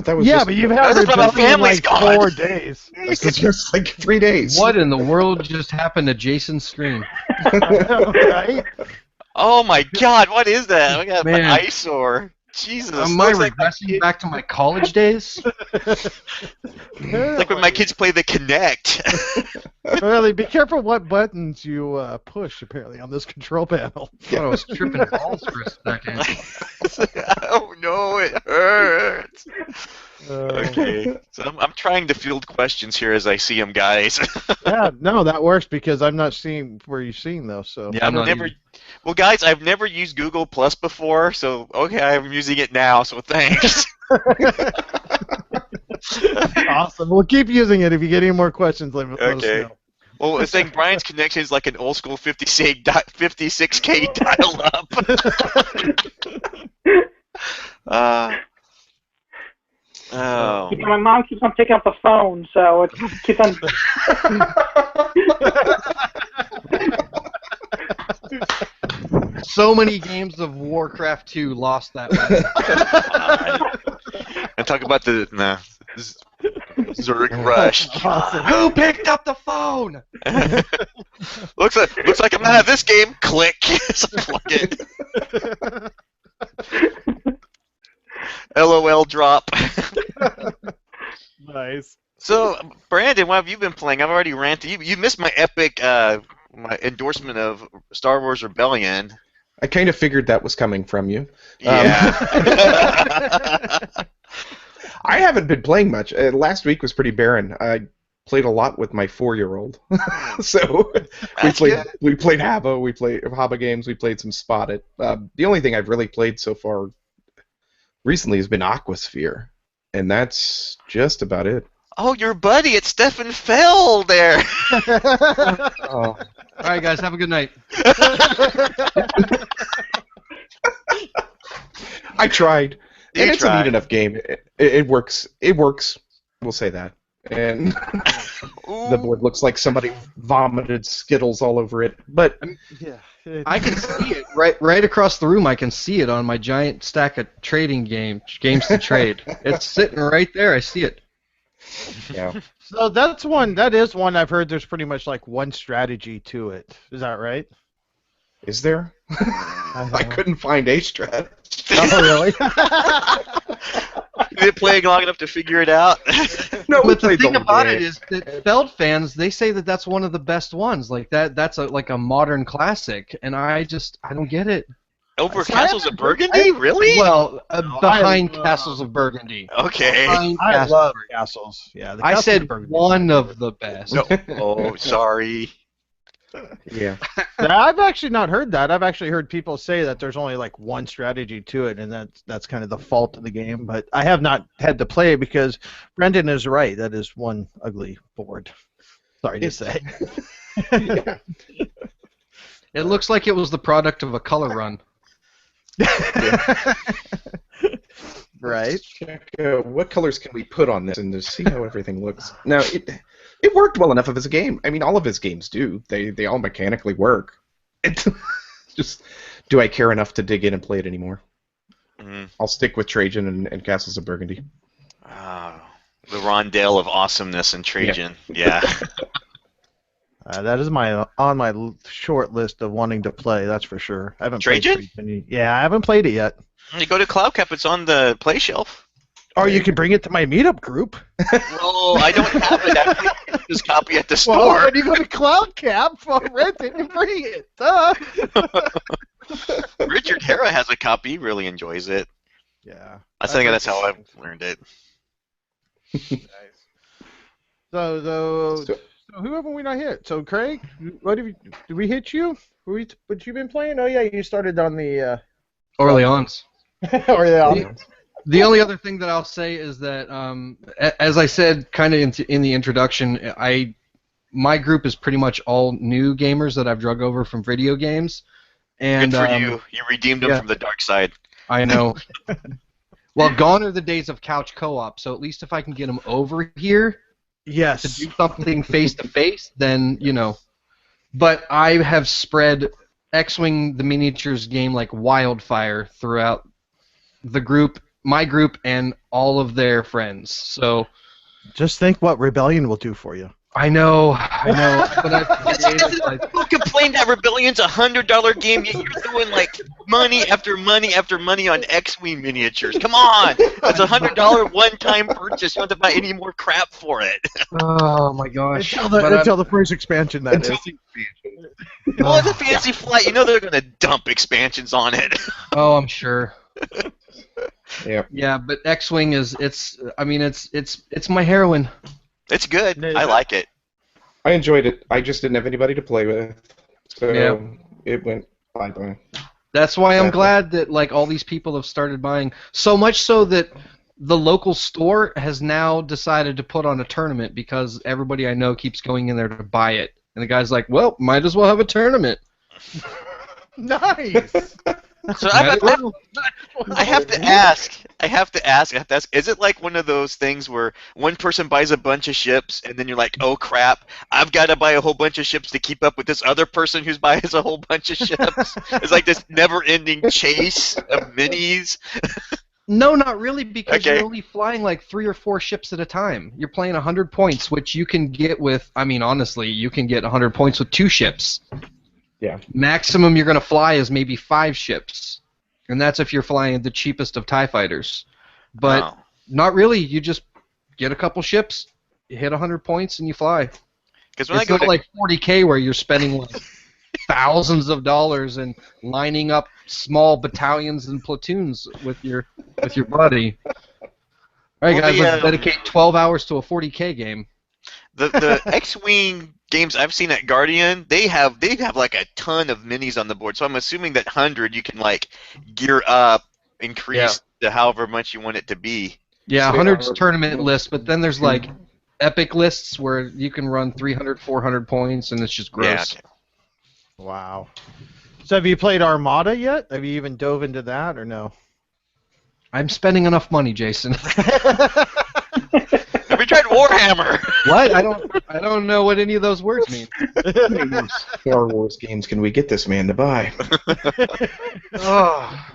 that was But you've had That's about Rebellion in family's like gone. 4 days. it's just like 3 days. What in the world just happened to Jason's screen? Right? Oh my God, what is that? I got an Man. eyesore. Jesus. Am I looks like my regressing back to my college days? like when my kids play the Kinect. Really, be careful what buttons you push, apparently, on this control panel. I thought I was tripping balls for a second. Oh no, it hurts. Uh, Okay, so I'm trying to field questions here as I see them, guys. Yeah, no, that works because I'm not seeing where you're seeing those. So Yeah, I'm not never. either. Well, guys, I've never used Google Plus before, so okay, I'm using it now. So thanks. awesome. We'll keep using it. If you get any more questions, let us Okay. know. Well, it's saying Brian's connection is like an old school 56K dial-up. Oh. My mom keeps on picking up the phone, so it keeps on. So many games of Warcraft 2 lost that way. And talk about the Zerg Rush. Awesome. Who picked up the phone? looks like I'm not at this game. Click. So plug it. LOL drop. Nice. So, Brandon, what have you been playing? I've already ranted. You missed my epic my endorsement of Star Wars Rebellion. I kind of figured that was coming from you. Yeah. I haven't been playing much. Last week was pretty barren. I played a lot with my 4-year-old. So we played Habba, we played Habba games, we played some Spotted. The only thing I've really played so far recently has been Aquasphere, and that's just about it. Oh, your buddy, it's Stefan Fell there. Oh. All right, guys, have a good night. I tried. You And it's a tried. neat enough game. It works. It works. We'll say that. And the board looks like somebody vomited Skittles all over it. But Yeah. I can see it right across the room. I can see it on my giant stack of trading games to trade. It's sitting right there. I see it. yeah, So that is one I've heard. There's pretty much like one strategy to it. Is that right? is there? I couldn't find a strat. Oh, really? You've been playing long enough to figure it out. No, we But the played thing whole about game. it is that Feld fans, they say that that's one of the best ones. Like that's like a modern classic, and I don't get it. Over Castles of Burgundy? Really? Well, behind I- Castles of Burgundy. Okay. Behind I Castles love of Burgundy. castles. Yeah. The I Castles said of Burgundy. one of the best. No. Oh, sorry. Yeah. I've actually not heard that. I've actually heard people say that there's only like one strategy to it, and that's kind of the fault of the game. But I have not had to play it because Brendan is right. That is one ugly board. Sorry to say. Yeah. It looks like it was the product of a color run. Right. Check what colors can we put on this and to see how everything looks. Now, it worked well enough as a game. I mean, all of his games do. They all mechanically work. Just, do I care enough to dig in and play it anymore? I'll stick with Trajan and Castles of Burgundy. The rondelle of awesomeness in Trajan. Yeah. That is on my short list of wanting to play. That's for sure. I haven't Trajan? played Trajan. Yeah, I haven't played it yet. You go to CloudCap, it's on the play shelf. Or you can bring it to my meetup group. Well, I don't have it. I have this copy at the store. Well, when you go to CloudCap, rent it and bring it. Duh. Richard Hara has a copy. He really enjoys it. Yeah. I think that's how I've learned it. Nice. So who haven't we not hit? So Craig, did we hit you? What you been playing? Oh yeah, you started on the Orleans. Orleans. The only other thing that I'll say is that, as I said, kind of in the introduction, my group is pretty much all new gamers that I've drug over from video games. And good for you. You redeemed them from the dark side. I know. Well, gone are the days of couch co-op. So at least if I can get them over here, yes, to do something face to face, then But I have spread X-Wing the miniatures game like wildfire throughout the group, my group, and all of their friends. So just think what Rebellion will do for you. I know. But Who complained that Rebellion's $100 game, yet you're doing like money after money after money on X-Wing miniatures? Come on! That's $100 one-time purchase. You don't have to buy any more crap for it. Oh my gosh! Until the first expansion, that is. Well, it's a Fantasy Flight. You know they're gonna dump expansions on it. Oh, I'm sure. Yeah, but X-Wing it's my heroine. It's good. I like it. I enjoyed it. I just didn't have anybody to play with, so it went bye-bye. That's why I'm glad that like all these people have started buying. So much so that the local store has now decided to put on a tournament because everybody I know keeps going in there to buy it. And the guy's like, well, might as well have a tournament. Nice. So I have to ask, is it like one of those things where one person buys a bunch of ships and then you're like, oh crap, I've got to buy a whole bunch of ships to keep up with this other person who buys a whole bunch of ships? It's like this never-ending chase of minis. No, not really, because you're only flying like 3 or 4 ships at a time. You're playing 100 points, which you can get with, honestly, you can get 100 points with 2 ships. Yeah. Maximum you're going to fly is maybe 5 ships. And that's if you're flying the cheapest of TIE fighters. But not really. You just get a couple ships, you hit 100 points, and you fly. It's not like 40K where you're spending like thousands of dollars and lining up small battalions and platoons with your buddy. All right, guys, let's dedicate 12 hours to a 40K game. The X-Wing games I've seen at Guardian, they have like a ton of minis on the board. So I'm assuming that 100 you can like gear up, increase to however much you want it to be. Yeah, 100's tournament list, but then there's like epic lists where you can run 300, 400 points, and it's just gross. Yeah, okay. Wow. So have you played Armada yet? Have you even dove into that or no? I'm spending enough money, Jason. Have you tried Warhammer? What? I don't know what any of those words mean. How many Star Wars games can we get this man to buy? Oh.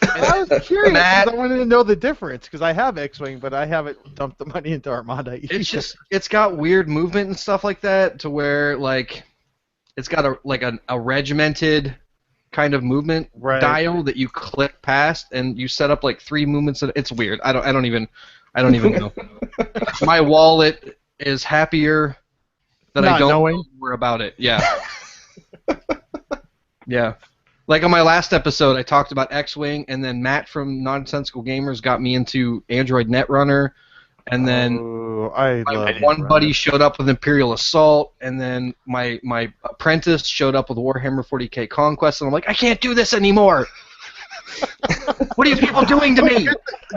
I was curious because I wanted to know the difference because I have X-Wing, but I haven't dumped the money into Armada either. It's got weird movement and stuff like that to where like it's got a regimented kind of movement dial that you click past and you set up like 3 movements. It's weird. I don't even know. My wallet is happier that I don't know more about it. Yeah. Yeah. Like on my last episode, I talked about X-Wing, and then Matt from Nonsensical Gamers got me into Android Netrunner, and then my one buddy showed up with Imperial Assault, and then my apprentice showed up with Warhammer 40K Conquest, and I'm like, I can't do this anymore! What are you people doing to me?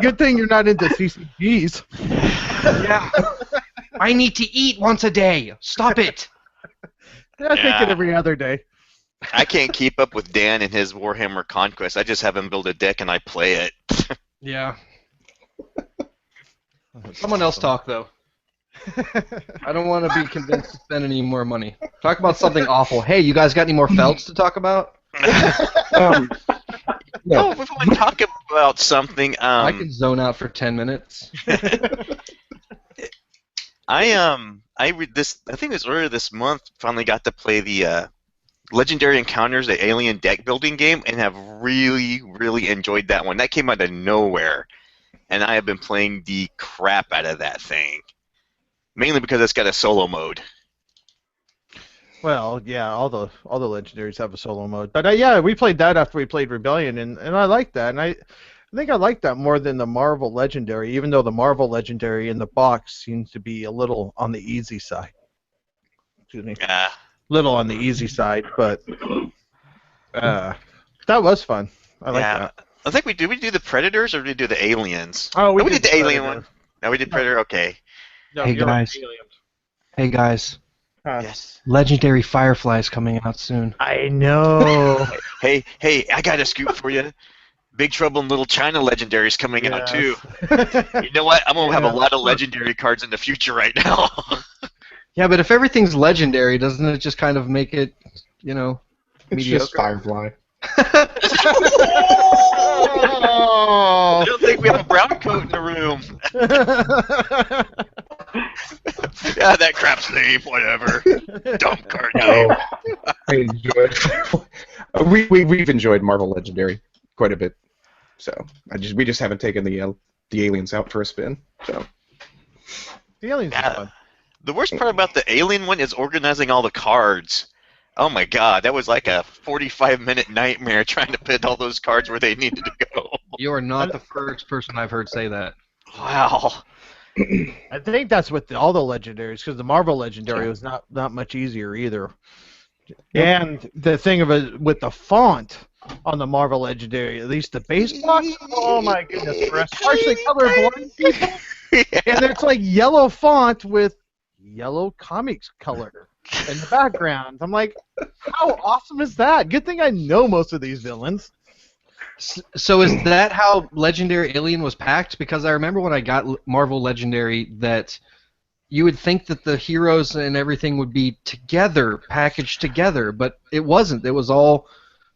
Good thing you're not into CCGs. Yeah. I need to eat once a day. Stop it. I think it every other day. I can't keep up with Dan and his Warhammer Conquest. I just have him build a deck and I play it. Yeah. Someone else talk, though. I don't want to be convinced to spend any more money. Talk about something awful. Hey, you guys got any more felts to talk about? No. Oh, if we want to talk about something, I can zone out for 10 minutes. I read this. I think it was earlier this month. Finally got to play the Legendary Encounters, the Alien deck building game, and have really, really enjoyed that one. That came out of nowhere, and I have been playing the crap out of that thing. Mainly because it's got a solo mode. Well, yeah, all the legendaries have a solo mode, but yeah, we played that after we played Rebellion, and I like that, and I think I like that more than the Marvel Legendary, even though the Marvel Legendary in the box seems to be a little on the easy side. Excuse me. Yeah. Little on the easy side, but that was fun. I like that. I think we do the Predators or did we do the Aliens? Oh, we did the Alien Predator. one. No, we did Predator. Okay. No, Hey, you're right, guys. Aliens. Hey, guys. Yes. Legendary Firefly's coming out soon. I know. Hey, I got a scoop for you. Big Trouble in Little China Legendary is coming out too. You know what? I'm gonna have a lot of Legendary cards in the future right now. Yeah, but if everything's legendary, doesn't it just kind of make it, It's mediocre? just Firefly. I don't think we have a brown coat in the room. Yeah, that crap's name, whatever. Dumb card game. No, I enjoyed. We've enjoyed Marvel Legendary quite a bit, so we just haven't taken the aliens out for a spin. So The Aliens is fun. The worst part about the Alien one is organizing all the cards. Oh my god, that was like a 45-minute nightmare trying to put all those cards where they needed to go. You are not the first person I've heard say that. Wow. I think that's with all the legendaries, because the Marvel Legendary was not much easier either. And the thing of it with the font on the Marvel Legendary, at least the base box, oh my goodness, for us partially colorblind people, and it's like yellow font with yellow comics color in the background. I'm like, how awesome is that? Good thing I know most of these villains. So is that how Legendary Alien was packed? Because I remember when I got Marvel Legendary that you would think that the heroes and everything would be together, packaged together, but it wasn't. It was all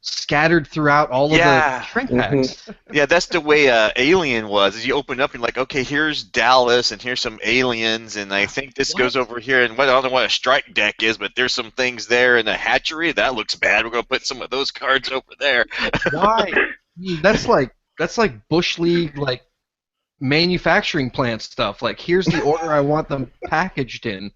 scattered throughout all of the shrink packs. Yeah, that's the way Alien was. Is you open up and like, okay, here's Dallas and here's some aliens, and I think this goes over here. And I don't know what a strike deck is, but there's some things there in a hatchery that looks bad. We're gonna put some of those cards over there. Why? That's like Bush League manufacturing plant stuff. Like, here's the order I want them packaged in.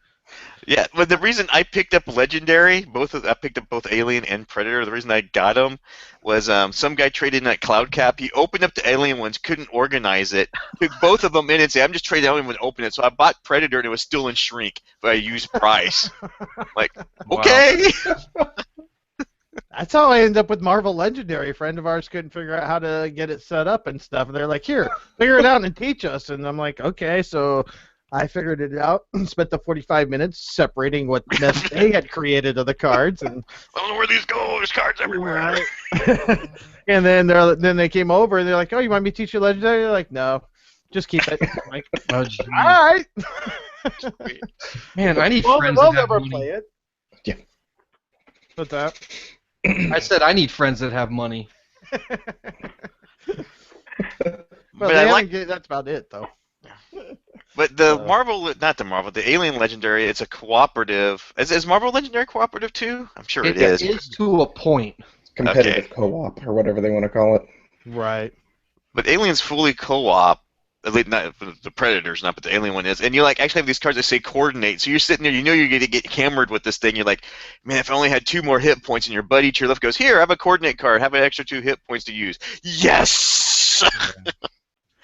Yeah, but the reason I picked up Legendary, I picked up both Alien and Predator. The reason I got them was some guy traded in that Cloud Cap. He opened up the Alien ones, couldn't organize it, took both of them in and said, "I'm just trading Alien one, open it." So I bought Predator and it was still in shrink, but I used price. Like, okay. That's how I ended up with Marvel Legendary. A friend of ours couldn't figure out how to get it set up and stuff, and they're like, "Here, figure it out and teach us." And I'm like, "Okay." So I figured it out and spent the 45 minutes separating what mess they had created of the cards. And I don't know where these go. There's cards everywhere. And then they came over and they're like, "Oh, you want me to teach you Legendary?" They're like, "No, just keep it." I'm like, Oh, all right. man, I need friends We'll that have never money. play it. Yeah. What's that? I said I need friends that have money. Well, that's about it, though. But the the Alien Legendary, it's a cooperative. Is Marvel Legendary cooperative too? I'm sure it is. It is to a point. Competitive co-op or whatever they want to call it. Right. But Alien's fully co-op. At least not the Predator's not, but the Alien one is. And you actually have these cards that say coordinate. So you're sitting there, you know you're going to get hammered with this thing. You're like, man, if I only had 2 more hit points, and your buddy to your left goes, "Here, have a coordinate card. Have an extra 2 hit points to use." Yes.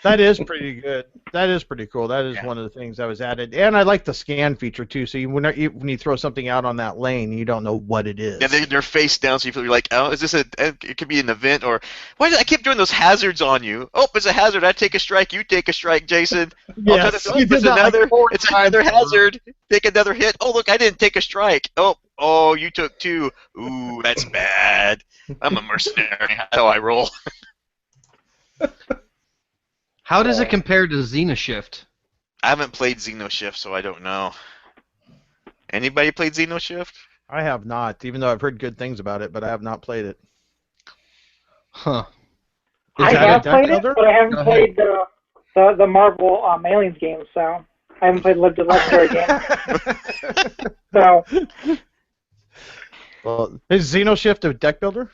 That is pretty good. That is pretty cool. That is Yeah. one of the things that was added, and I like the scan feature too. So when you throw something out on that lane, you don't know what it is. Yeah, they're face down, so you feel like, oh, is this it could be an event, or why did I keep doing those hazards on you? Oh, it's a hazard. I take a strike, you take a strike, Jason. I'll try Yes, to- you did it's that like another, 4 it's times. another hazard. Take another hit. Oh, look, I didn't take a strike. Oh, you took 2. Ooh, that's bad. I'm a mercenary. That's how I roll. How does it compare to Xenoshift? I haven't played Xenoshift, so I don't know. Anybody played Xenoshift? I have not, even though I've heard good things about it, but I have not played it. Huh. Is I that a have deck played builder? it, but I haven't Go played the Marvel Aliens game, so I haven't played Live to Legendary game. So Well, is Xenoshift a deck builder?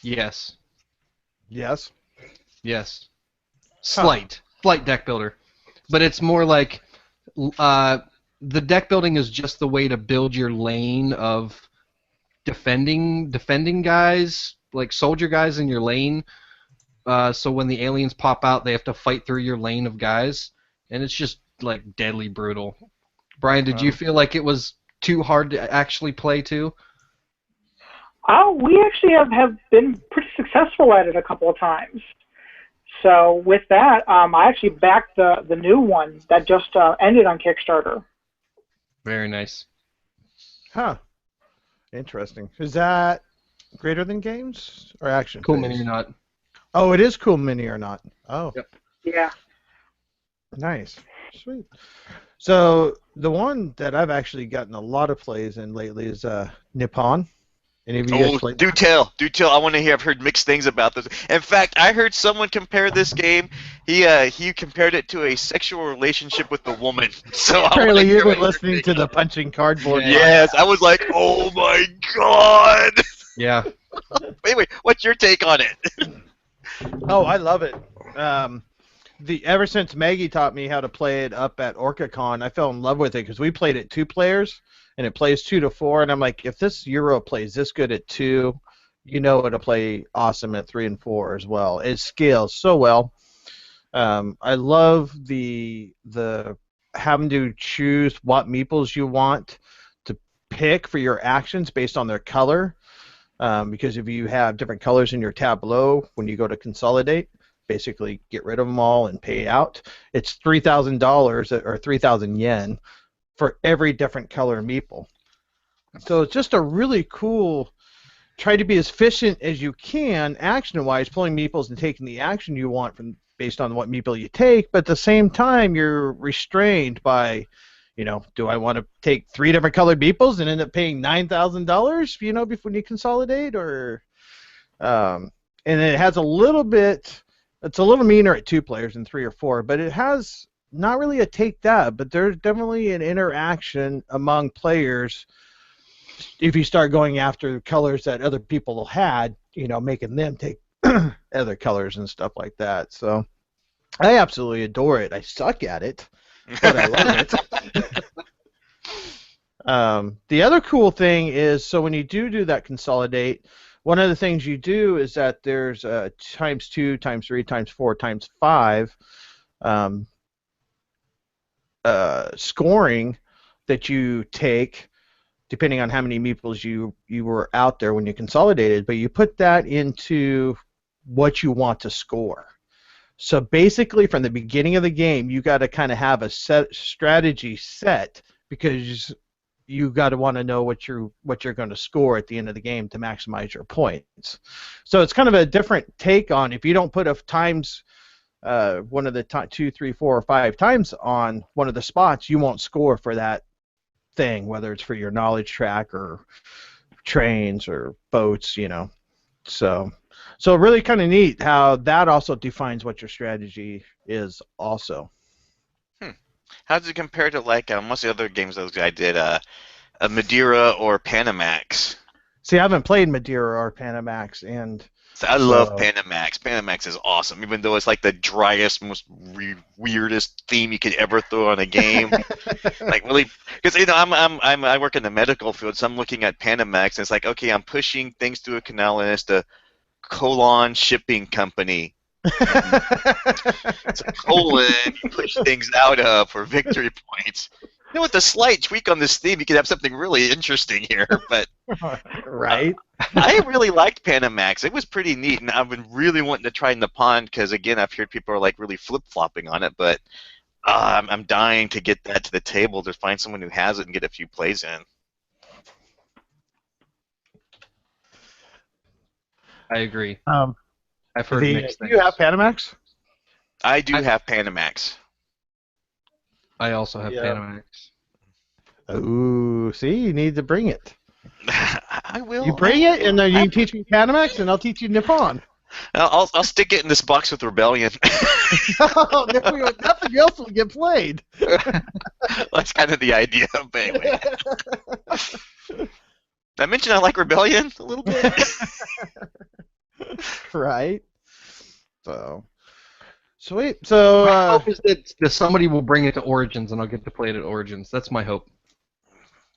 Yes. Yes. Yes. Slight deck builder. But it's more like the deck building is just the way to build your lane of defending guys, like soldier guys in your lane. So when the aliens pop out, they have to fight through your lane of guys, and it's just like deadly brutal. Brian, did you feel like it was too hard to actually play too? we actually have been pretty successful at it a couple of times. So with that, I actually backed the new one that just ended on Kickstarter. Very nice. Huh. Interesting. Is that greater than games or action? Cool phase? mini or not? Oh, it is Cool Mini or not. Oh. Yep. Yeah. Nice. Sweet. So the one that I've actually gotten a lot of plays in lately is Nippon. Any of you guys played Do that? tell. I want to hear. I've heard mixed things about this. In fact, I heard someone compare this game. He compared it to a sexual relationship with a woman. So Apparently I you wanna were hear what listening you to the think. punching cardboard. Yeah. Yes, I was like, oh my god. Yeah. Wait, what's your take on it? Oh, I love it. Ever since Maggie taught me how to play it up at OrcaCon, I fell in love with it because we played it 2 players, and it plays 2 to 4, and I'm like, if this Euro plays this good at 2, you know it'll play awesome at 3 and 4 as well. It scales so well. I love the having to choose what meeples you want to pick for your actions based on their color. Because if you have different colors in your tableau, when you go to consolidate, basically get rid of them all and pay out, it's $3,000 or 3,000 yen for every different color meeple. So it's just a really cool, try to be as efficient as you can action-wise, pulling meeples and taking the action you want from based on what meeple you take, but at the same time you're restrained by, do I want to take 3 different colored meeples and end up paying $9,000, before you consolidate, or and it has a little bit. It's a little meaner at 2 players than 3 or 4, but it has not really a take that, but there's definitely an interaction among players if you start going after colors that other people had, making them take other colors and stuff like that. So I absolutely adore it. I suck at it, but I love it. The other cool thing is, so when you do that consolidate, one of the things you do is that there's times 2, times 3, times 4, times 5 scoring that you take depending on how many meeples you were out there when you consolidated, but you put that into what you want to score. So basically from the beginning of the game, you got to kind of have a strategy set, because you got to want to know what you're going to score at the end of the game to maximize your points. So it's kind of a different take on, if you don't put a times one of the 2, 3, 4, or 5 times on one of the spots, you won't score for that thing, whether it's for your knowledge track or trains or boats, So really kind of neat how that also defines what your strategy is also. How does it compare to like most of the other games those guys did, a Madeira or Panamax? See, I haven't played Madeira or Panamax, and So I love Panamax. Panamax is awesome, even though it's like the driest, most weirdest theme you could ever throw on a game. Like really, because I work in the medical field, so I'm looking at Panamax, and it's like, okay, I'm pushing things through a canal, and it's the Colon Shipping Company. It's a colon. You push things out of for victory points. You know, with a slight tweak on this theme, you could have something really interesting here. But Right. I really liked Panamax. It was pretty neat, and I've been really wanting to try Nippon because, again, I've heard people are like really flip-flopping on it. But I'm dying to get that to the table to find someone who has it and get a few plays in. I agree. Um, I've heard mixed do things. you have Panamax? I do have Panamax. I also have Yeah. Panamax. Ooh, see, you need to bring it. I will. You bring it, and then you can teach me Panamax, and I'll teach you Nippon. I'll stick it in this box with Rebellion. Nothing else will get played. That's kind of the idea. But anyway. Did I mention I like Rebellion a little bit? Right. So, sweet. So, My hope is that somebody will bring it to Origins, and I'll get to play it at Origins. That's my hope.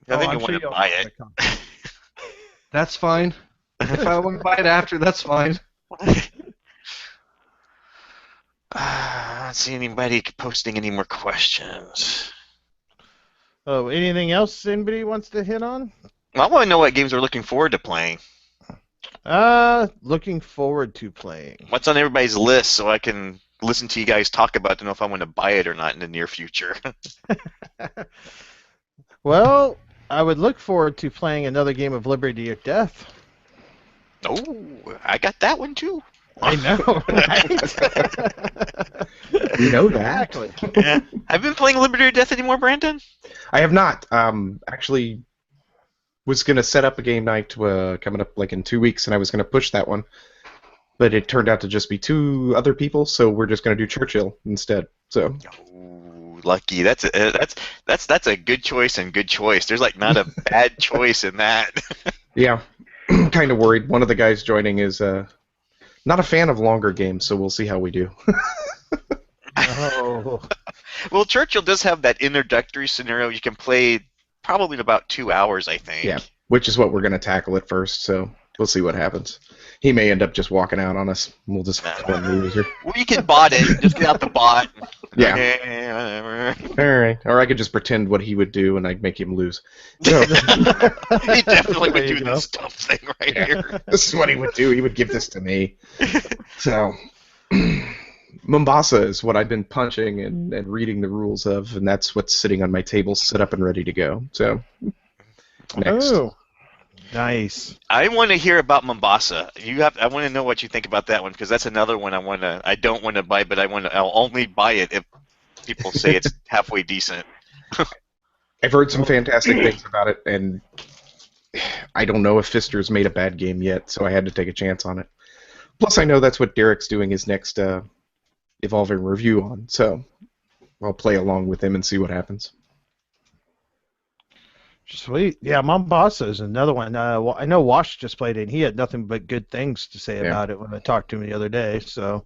I think I'm you sure want to you'll buy find it. a copy. That's fine. If I want to buy it after, that's fine. I don't see anybody posting any more questions. Oh, anything else anybody wants to hit on? Well, I want to know what games we're looking forward to playing. Looking forward to playing. What's on everybody's list so I can listen to you guys talk about to know if I want to buy it or not in the near future. Well, I would look forward to playing another game of Liberty or Death. Oh, I got that one too. I know, right? You know that. Exactly. Yeah. Have you been playing Liberty or Death anymore, Brandon? I have not. Actually, was gonna set up a game night coming up like in 2 weeks, and I was gonna push that one, but it turned out to just be 2 other people, so we're just gonna do Churchill instead. So. Ooh, lucky. That's a good choice and good choice. There's like not a bad choice in that. Yeah, kind of worried. One of the guys joining is not a fan of longer games, so we'll see how we do. Oh. Well, Churchill does have that introductory scenario you can play probably in about 2 hours, I think. Yeah, which is what we're going to tackle at first, so we'll see what happens. He may end up just walking out on us. We'll just call him the loser. Well, you can bot it. Just get out the bot. Yeah. Okay, whatever. All right. Or I could just pretend what he would do, and I'd make him lose. So, He definitely would There you do go. this dumb thing right Yeah. here. this is what he would do. He would give this to me. So, Mombasa is what I've been punching and reading the rules of, and that's what's sitting on my table, set up and ready to go. So, next. Oh. Nice. I want to hear about Mombasa. I want to know what you think about that one because that's another one I don't want to buy, but I'll only buy it if people say it's halfway decent. I've heard some fantastic things about it, and I don't know if Fister's made a bad game yet, so I had to take a chance on it. Plus, I know that's what Derek's doing his next Evolving review on, so I'll play along with him and see what happens. Sweet. Yeah, Mombasa is another one. I know Wash just played it, and he had nothing but good things to say about it when I talked to him the other day. So,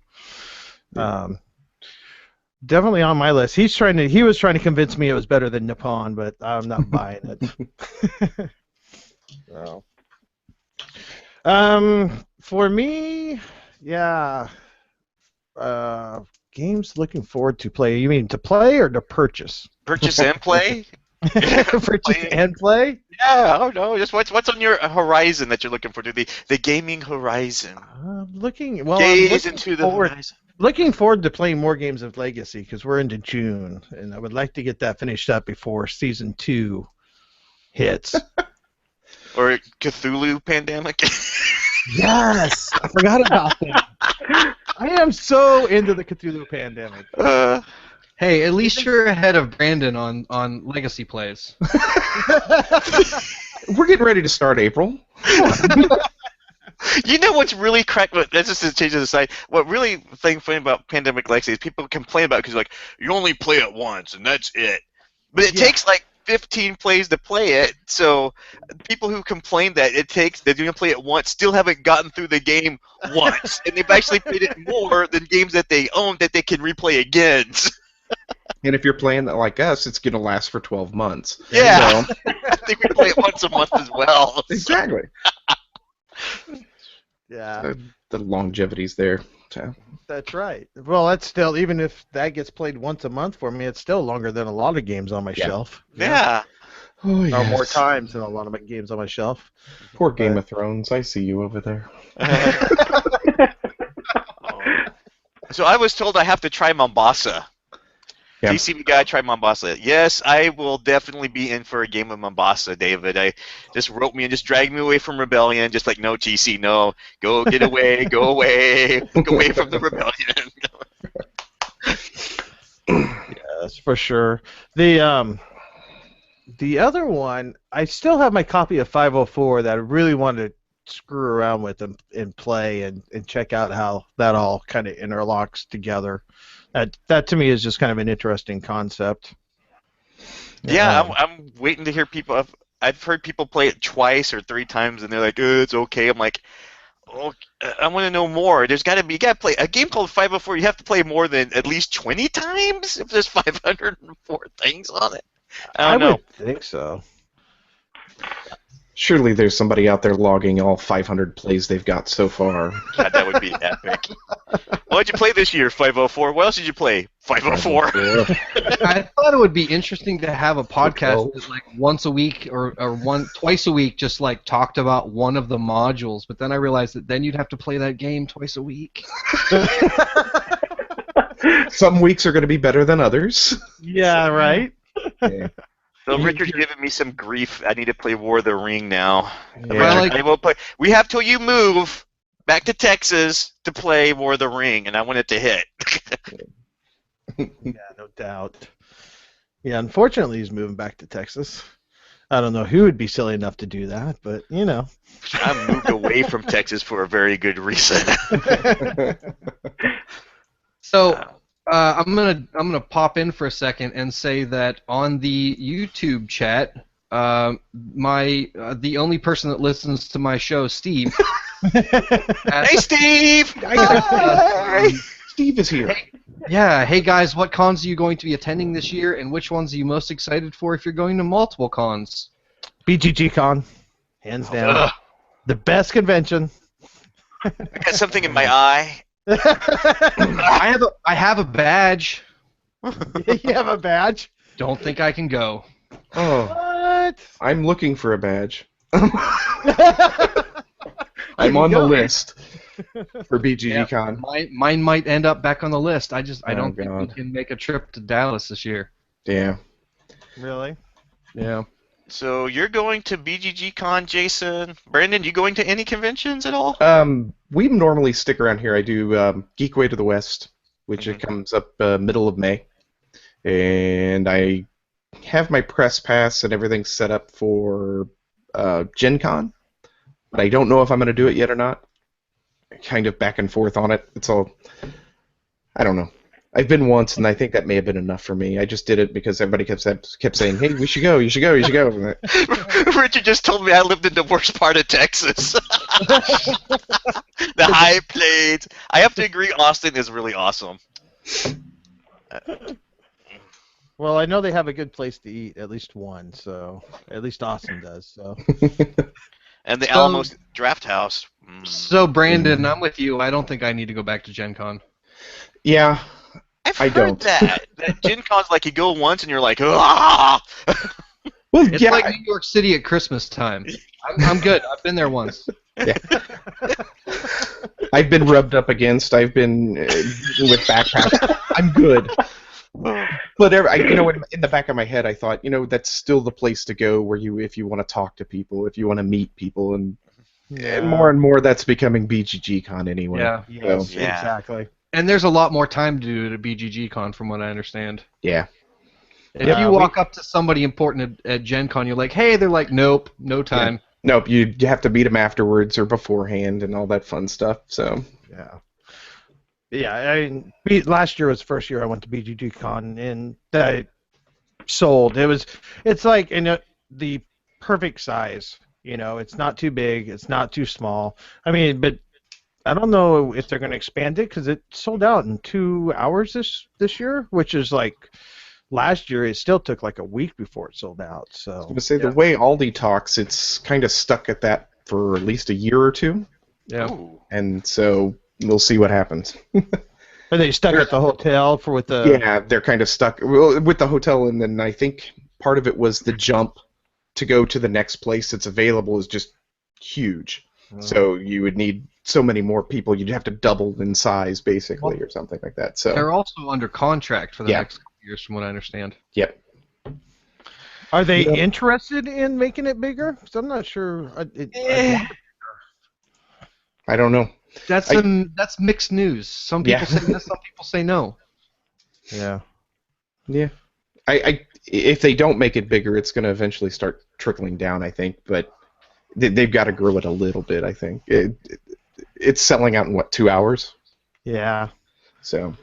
definitely on my list. He was trying to convince me it was better than Nippon, but I'm not buying it. So, for me, yeah. Games looking forward to play. You mean to play or to purchase? Purchase and play? Purchase and play? Yeah, oh no. Just what's on your horizon that you're looking for? The gaming horizon. Gaze into the horizon. Looking forward to playing more games of Legacy because we're into June, and I would like to get that finished up before Season 2 hits. Or Cthulhu Pandemic. Yes! I forgot about that. I am so into the Cthulhu Pandemic. Hey, at least you're ahead of Brandon on Legacy plays. We're getting ready to start April. You know what's really that's just a change of the side. What really funny about Pandemic Legacy is people complain about it because like you only play it once and that's it. But it takes like 15 plays to play it. So people who complain that they're going to play it once still haven't gotten through the game once, and they've actually played it more than games that they own that they can replay again. And if you're playing that like us, it's going to last for 12 months. Yeah. So, I think we play it once a month as well. exactly. Yeah. The longevity's there. So. That's right. Well, that's still, even if that gets played once a month for me, it's still longer than a lot of games on my shelf. Yeah. Oh, Or yes. more times than a lot of my games on my shelf. Poor Game of Thrones. I see you over there. So I was told I have to try Mombasa. Yeah. DCB guy, try Mombasa. Yes, I will definitely be in for a game of Mombasa, David. I just wrote me and just dragged me away from Rebellion, just like, no, TC, no. Go get away, go away, look away from the Rebellion. Yes, for sure. The other one, I still have my copy of 504 that I really want to screw around with and play and check out how that all kind of interlocks together. That to me is just kind of an interesting concept. Yeah, I'm waiting to hear people. I've heard people play it twice or 3 times, and they're like, it's okay. I'm like, oh, I want to know more. You got to play a game called 504. You have to play more than at least 20 times if there's 504 things on it. I don't know. Would think so. Surely there's somebody out there logging all 500 plays they've got so far. God, that would be epic. What'd you play this year? 504. What else did you play? 504. I thought it would be interesting to have a podcast that, like, once a week or twice a week just like talked about one of the modules, but then I realized that then you'd have to play that game twice a week. Some weeks are going to be better than others. Yeah, right? Yeah. So Richard's giving me some grief. I need to play War of the Ring now. Yeah. Richard, I will play. We have till you move back to Texas to play War of the Ring, and I want it to hit. Yeah, no doubt. Yeah, unfortunately, he's moving back to Texas. I don't know who would be silly enough to do that, but you know. I moved away from Texas for a very good reason. So I'm gonna pop in for a second and say that on the YouTube chat, the only person that listens to my show, Steve. Hey, Steve! Hi! Steve is here. Yeah, hey guys, what cons are you going to be attending this year, and which ones are you most excited for if you're going to multiple cons? BGG Con, hands down. Ugh. The best convention. I got something in my eye. I have a badge. You have a badge? Don't think I can go. Oh, What? I'm looking for a badge. I'm on the list for BGG Con. Mine might end up back on the list. I don't think we God. can make a trip to Dallas this year. Yeah. Really? Yeah. So you're going to BGG Con, Jason. Brandon, you going to any conventions at all? We normally stick around here. I do Geek Way to the West, which it comes up middle of May, and I have my press pass and everything set up for Gen Con, but I don't know if I'm going to do it yet or not. Kind of back and forth on it. It's all, I don't know. I've been once, and I think that may have been enough for me. I just did it because everybody kept saying, "Hey, we should go, you should go, you should go." Richard just told me I lived in the worst part of Texas. The high plains. I have to agree, Austin is really awesome. Well, I know they have a good place to eat, at least one, so at least Austin does. So. And the Alamos Draft House. So Brandon, I'm with you. I don't think I need to go back to Gen Con. Yeah. I've I heard don't. that Gen Con's like you go once and you're like, ah. Well, It's yeah. like New York City at Christmas time. I'm good. I've been there once. Yeah. I've been rubbed up against. I've been with backpacks. I'm good. But in the back of my head, I thought, that's still the place to go where if you want to talk to people, if you want to meet people, and more that's becoming BGG Con anyway. Yeah. Yes, Yeah. exactly. And there's a lot more time to do it at BGG Con, from what I understand. Yeah. If you walk up to somebody important at Gen Con, you're like, hey, they're like, nope, no time. Nope, you have to meet them afterwards or beforehand and all that fun stuff. So. Yeah. Yeah, last year was the first year I went to BGG Con, and I sold. It's like the perfect size. It's not too big, it's not too small. I mean, but I don't know if they're going to expand it because it sold out in 2 hours this year, which is like last year it still took like a week before it sold out. So I was going to say, the way Aldi talks, it's kind of stuck at that for at least a year or two. Yeah. Ooh. And so we'll see what happens. Are they stuck at the hotel with the? Yeah, they're kind of stuck with the hotel, and then I think part of it was the jump to go to the next place that's available is just huge. So you would need so many more people. You'd have to double in size, basically, or something like that. So they're also under contract for the Yeah. next couple years, from what I understand. Yep. Are they interested in making it bigger? 'Cause I'm not sure. I don't know. That's mixed news. Some people say yes, some people say no. Yeah. Yeah. If they don't make it bigger, it's going to eventually start trickling down, I think. But they've got to grow it a little bit, I think. It's selling out in, 2 hours? Yeah. So.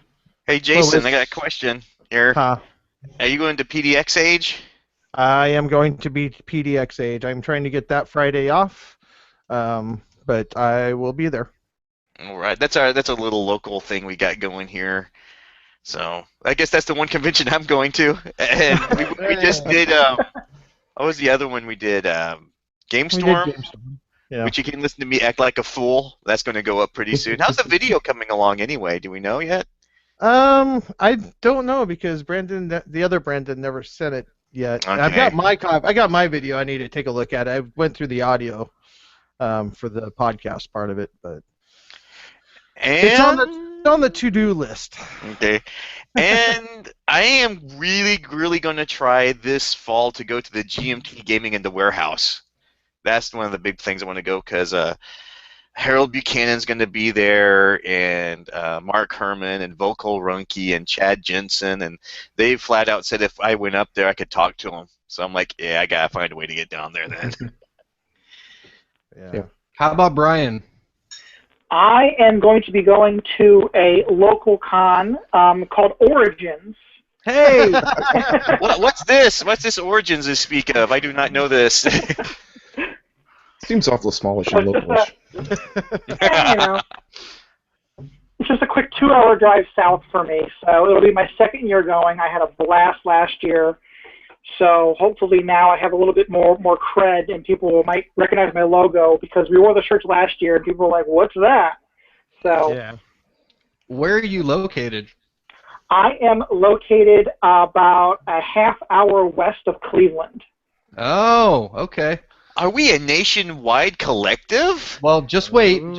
Hey, Jason, I got a question here. Huh. Are you going to PDX Age? I am going to be PDX Age. I'm trying to get that Friday off, but I will be there. All right, that's a little local thing we got going here. So I guess that's the one convention I'm going to. And we just did. What was the other one we did? GameStorm, Yeah. which you can listen to me act like a fool. That's going to go up pretty soon. How's the video coming along anyway? Do we know yet? I don't know because the other Brandon, never sent it yet. Okay. I've got my video. I need to take a look at it. I went through the audio, for the podcast part of it, but it's on the to-do list. Okay. And I am really, really going to try this fall to go to the GMT Gaming in the Warehouse. That's one of the big things I want to go because Harold Buchanan's going to be there, and Mark Herman, and Vocal Runke, and Chad Jensen, and they flat out said if I went up there, I could talk to them. So I'm like, yeah, I got to find a way to get down there then. Yeah. How about Brian? I am going to be going to a local con called Origins. Hey. What's this? What's this Origins to speak of? I do not know this. Seems awful smallish and localish. You know, it's just a quick 2-hour drive south for me, so it'll be my second year going. I had a blast last year, so hopefully now I have a little bit more cred, and people might recognize my logo because we wore the shirts last year, and people were like, "What's that?" So Yeah. Where are you located? I am located about a half-hour west of Cleveland. Oh, okay. Are we a nationwide collective? Well, just wait. We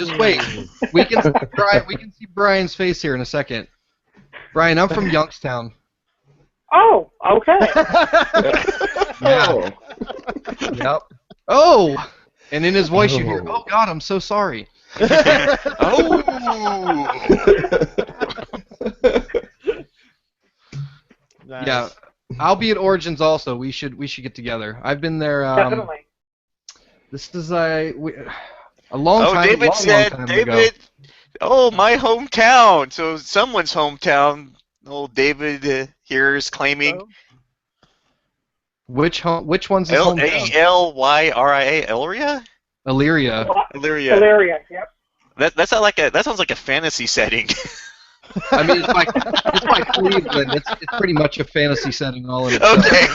can see Brian's face here in a second. Brian, I'm from Youngstown. Oh, okay. Yeah. Yep. Oh! And in his voice you hear, "Oh God, I'm so sorry." Oh! Nice. Yeah, I'll be at Origins also. We should get together. I've been there. Definitely. This is a long time. David long said, time David. ago. Oh, my hometown. So someone's hometown. Old David here is claiming. Which one's his hometown? Allyria? Elyria? Illyria. Elyria. Elyria, yep. That sounds like a fantasy setting. I mean, it's like Cleveland. It's pretty much a fantasy setting all in itself. Okay.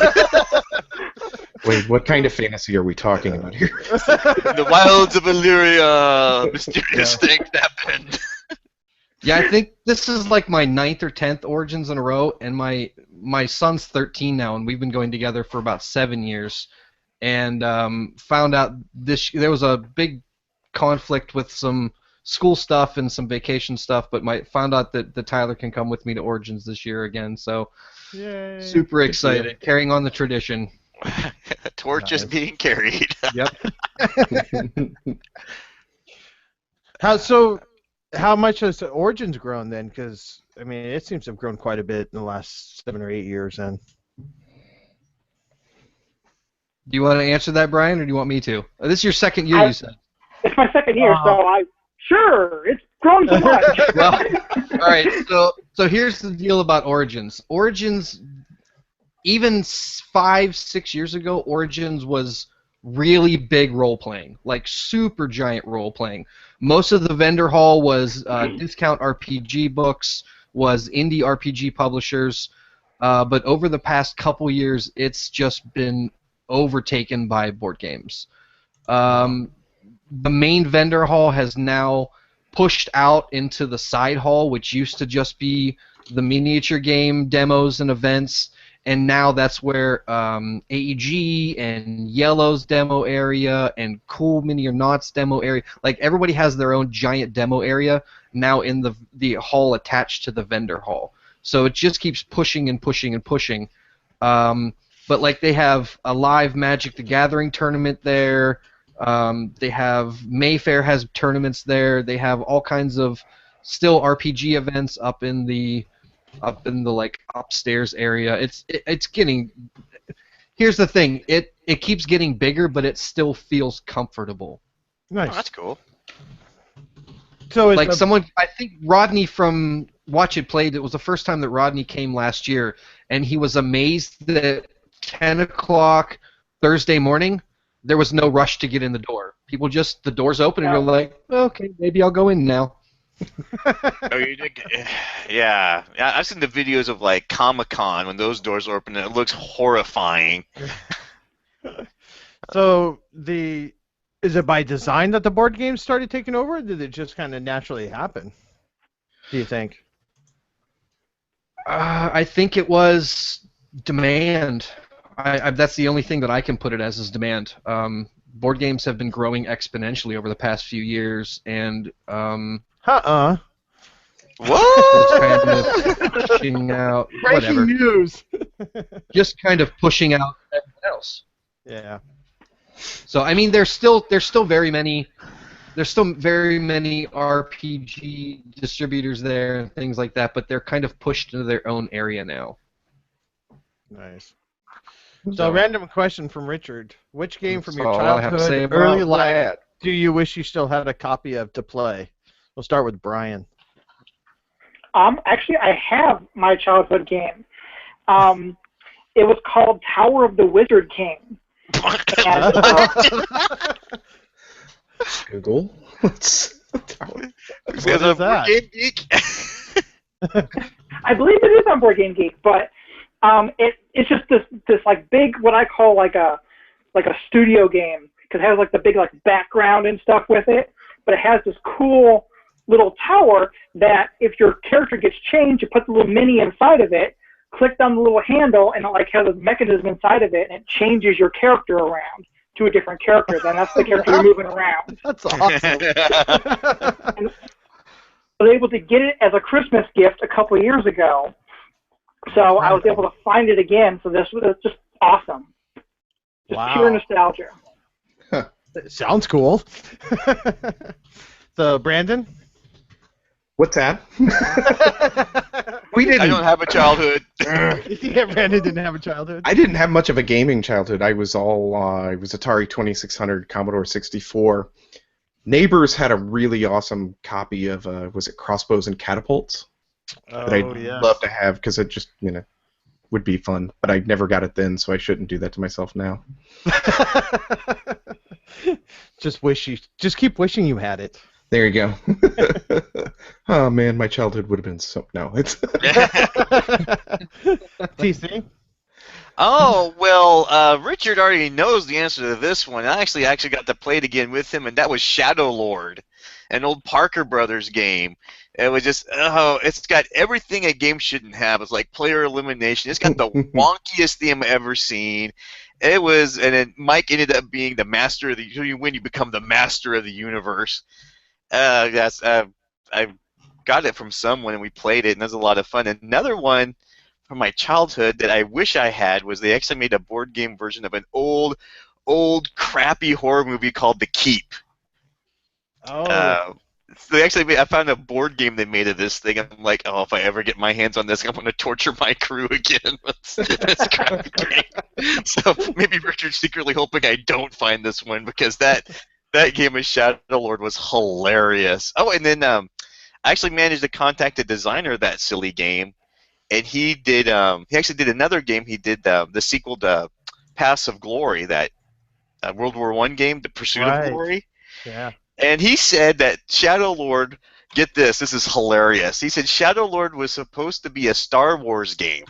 Wait, what kind of fantasy are we talking about here? In the wilds of Illyria, mysterious things happened. Yeah, I think this is like my 9th or 10th Origins in a row, and my son's 13 now, and we've been going together for about 7 years. And found out there was a big conflict with some school stuff and some vacation stuff, but found out that Tyler can come with me to Origins this year again, so Yay. super excited, carrying on the tradition. Torch is being carried. Yep. How much has Origins grown then? Because I mean, it seems to have grown quite a bit in the last 7 or 8 years. Then. Do you want to answer that, Brian, or do you want me to? This is your second year, you said. It's my second year, so sure, it's grown so much. Well, all right. So here's the deal about Origins. Origins, even 5-6 years ago, Origins was really big role playing, like super giant role playing. Most of the vendor hall was discount RPG books, was indie RPG publishers, but over the past couple years, it's just been overtaken by board games. The main vendor hall has now pushed out into the side hall, which used to just be the miniature game demos and events, and now that's where AEG and Yellow's demo area and Cool Mini or Not's demo area, like everybody has their own giant demo area now in the hall attached to the vendor hall. So it just keeps pushing and pushing and pushing. But like they have a live Magic the Gathering tournament there. They have Mayfair has tournaments there. They have all kinds of still RPG events up in the like upstairs area. It's getting. Here's the thing. It keeps getting bigger, but it still feels comfortable. Nice. Oh, that's cool. So Like someone, I think Rodney from Watch It Played. It was the first time that Rodney came last year, and he was amazed that 10 o'clock Thursday morning there was no rush to get in the door. People just the doors open and you're like, okay, maybe I'll go in now. Oh, you did? Yeah. I've seen the videos of like Comic-Con when those doors open and it looks horrifying. So is it by design that the board games started taking over, or did it just kind of naturally happen? Do you think? I think it was demand. That's the only thing that I can put it as is demand. Board games have been growing exponentially over the past few years, and What? it's kind of pushing out whatever. Breaking news. Just kind of pushing out everyone else. Yeah. So I mean, there's still very many RPG distributors there and things like that, but they're kind of pushed into their own area now. Nice. So, random question from Richard: which game from your That's all I have to say childhood, about early life, that. do you wish you still had a copy of to play? We'll start with Brian. Actually, I have my childhood game. It was called Tower of the Wizard King. And, Google. Is is a that? Game Geek? I believe it is on Board Game Geek, but it's just this like big, what I call like a studio game, because it has like the big like background and stuff with it, but it has this cool little tower that if your character gets changed, you put the little mini inside of it, click on the little handle, and it like has a mechanism inside of it, and it changes your character around to a different character. Then that's the character you're moving around. That's awesome. And I was able to get it as a Christmas gift a couple of years ago, so I was able to find it again. So this was just awesome. Just pure nostalgia. Sounds cool. So, Brandon? What's that? We didn't. I don't have a childhood. Yeah, Brandon didn't have a childhood. I didn't have much of a gaming childhood. I was Atari 2600, Commodore 64. Neighbors had a really awesome copy of was it Crossbows and Catapults? That I'd love to have because it just would be fun. But I never got it then, so I shouldn't do that to myself now. Just keep wishing you had it. There you go. Oh man, my childhood would have been so. No, it's. TC? Oh, well, Richard already knows the answer to this one. I actually got to play it again with him, and that was Shadow Lord, an old Parker Brothers game. It was just, it's got everything a game shouldn't have. It's like player elimination. It's got the wonkiest theme I've ever seen. It was, and then Mike ended up being the master of the. You win, you become the master of the universe. Yes, I got it from someone, and we played it, and it was a lot of fun. Another one from my childhood that I wish I had was they actually made a board game version of an old, crappy horror movie called The Keep. Oh. So they actually I found a board game they made of this thing. I'm like, if I ever get my hands on this, I'm going to torture my crew again with this crappy game. So maybe Richard's secretly hoping I don't find this one because that game of Shadow Lord was hilarious. Oh, and then I actually managed to contact the designer of that silly game, and he did. He actually did another game. He did the sequel to Paths of Glory, that World War I game, The Pursuit of Glory. Yeah. And he said that Shadow Lord, get this is hilarious. He said Shadow Lord was supposed to be a Star Wars game,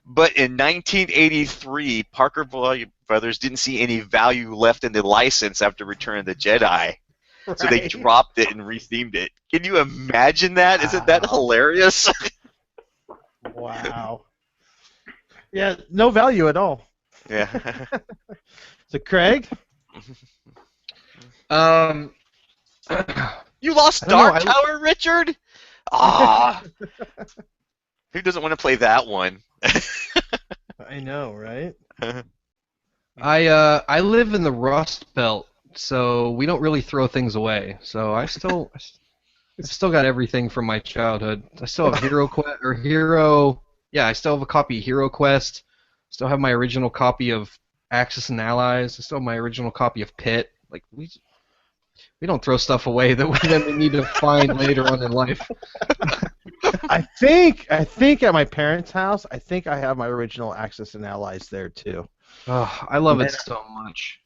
but in 1983, Parker Brothers didn't see any value left in the license after Return of the Jedi. so they Right. dropped it and rethemed it. Can you imagine that? Isn't that Wow. hilarious? Wow. Yeah, no value at all. Yeah. So, Craig? You lost I don't know, Dark Tower, Richard? Ah. Who doesn't want to play that one? I know, right? I live in the Rust Belt, so we don't really throw things away. So I still got everything from my childhood. I still have Hero Quest or Hero. Yeah, I still have a copy of Hero Quest. Still have my original copy of Axis and Allies. I still have my original copy of Pit. Like we don't throw stuff away that we need to find later on in life. I think at my parents' house, I think I have my original Axis and Allies there too. Oh, I love it so much.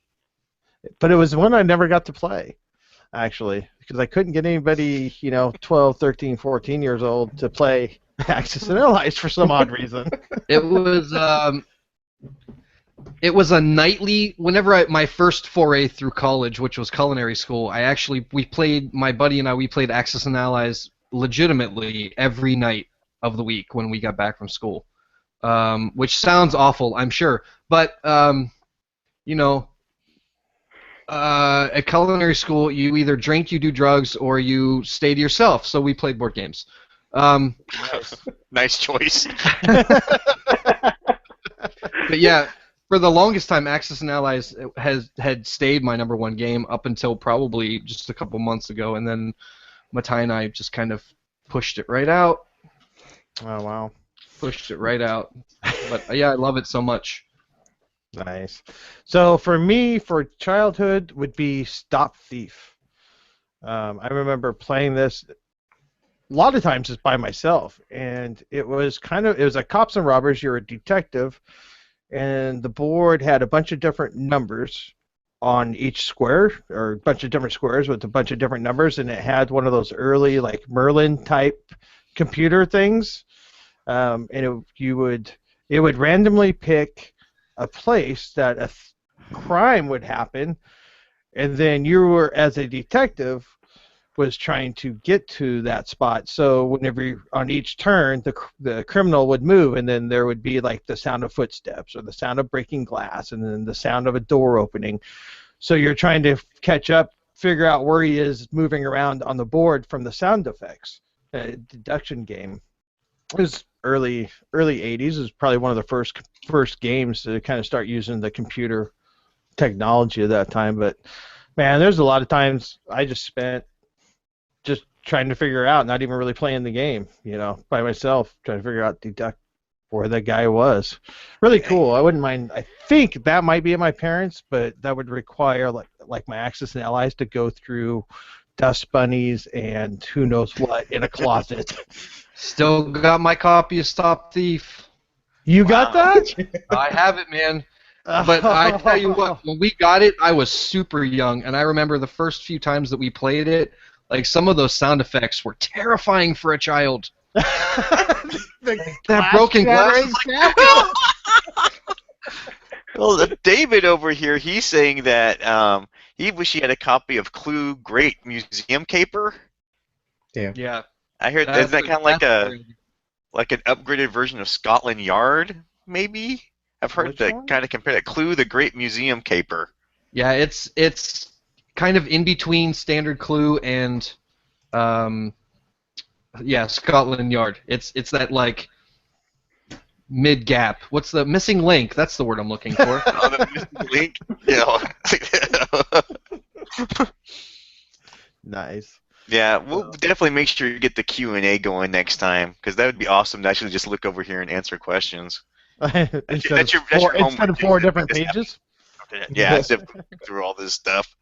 But it was one I never got to play, actually, because I couldn't get anybody, 12, 13, 14 years old to play Axis and Allies for some odd reason. It was a nightly. Whenever my first foray through college, which was culinary school, my buddy and I, we played Axis and Allies legitimately every night of the week when we got back from school. Which sounds awful, I'm sure, but at culinary school, you either drink, you do drugs, or you stay to yourself. So we played board games. Nice choice. But yeah, for the longest time, Axis and Allies had stayed my number one game up until probably just a couple months ago, and then Matai and I just kind of pushed it right out. Oh, wow. Pushed it right out. But yeah, I love it so much. Nice. So for me, for childhood, would be Stop Thief. I remember playing this a lot of times just by myself, and it was like cops and robbers. You're a detective, and the board had a bunch of different numbers on each square, or a bunch of different squares with a bunch of different numbers, and it had one of those early like Merlin type computer things, and it would randomly pick a place that a crime would happen, and then you were, as a detective, was trying to get to that spot. So whenever on each turn, the criminal would move, and then there would be like the sound of footsteps or the sound of breaking glass, and then the sound of a door opening. So you're trying to catch up, figure out where he is moving around on the board from the sound effects. A deduction game. It was early 80s. It was probably one of the first games to kind of start using the computer technology at that time. But man, there's a lot of times I just spent just trying to figure out, not even really playing the game, by myself, trying to figure out, deduct where the guy was. Really cool. I wouldn't mind. I think that might be at my parents', but that would require like my Axis and Allies to go through dust bunnies and who knows what in a closet. Still got my copy of Stop Thief. You got that? I have it, man. But I tell you what, when we got it, I was super young, and I remember the first few times that we played it, like some of those sound effects were terrifying for a child. That broken glass. Well, David over here, he's saying that he wish he had a copy of Clue Great Museum Caper. Yeah. I heard is that kind of like an upgraded version of Scotland Yard, maybe? I've heard kind of compare that. Clue the Great Museum Caper. Yeah, it's kind of in between standard Clue and Scotland Yard. It's that like mid gap. What's the missing link? That's the word I'm looking for. The missing link. Yeah. Nice. Yeah, we'll definitely make sure you get the Q&A going next time, because that would be awesome to actually just look over here and answer questions. Instead of four different pages? Yeah, through all this stuff.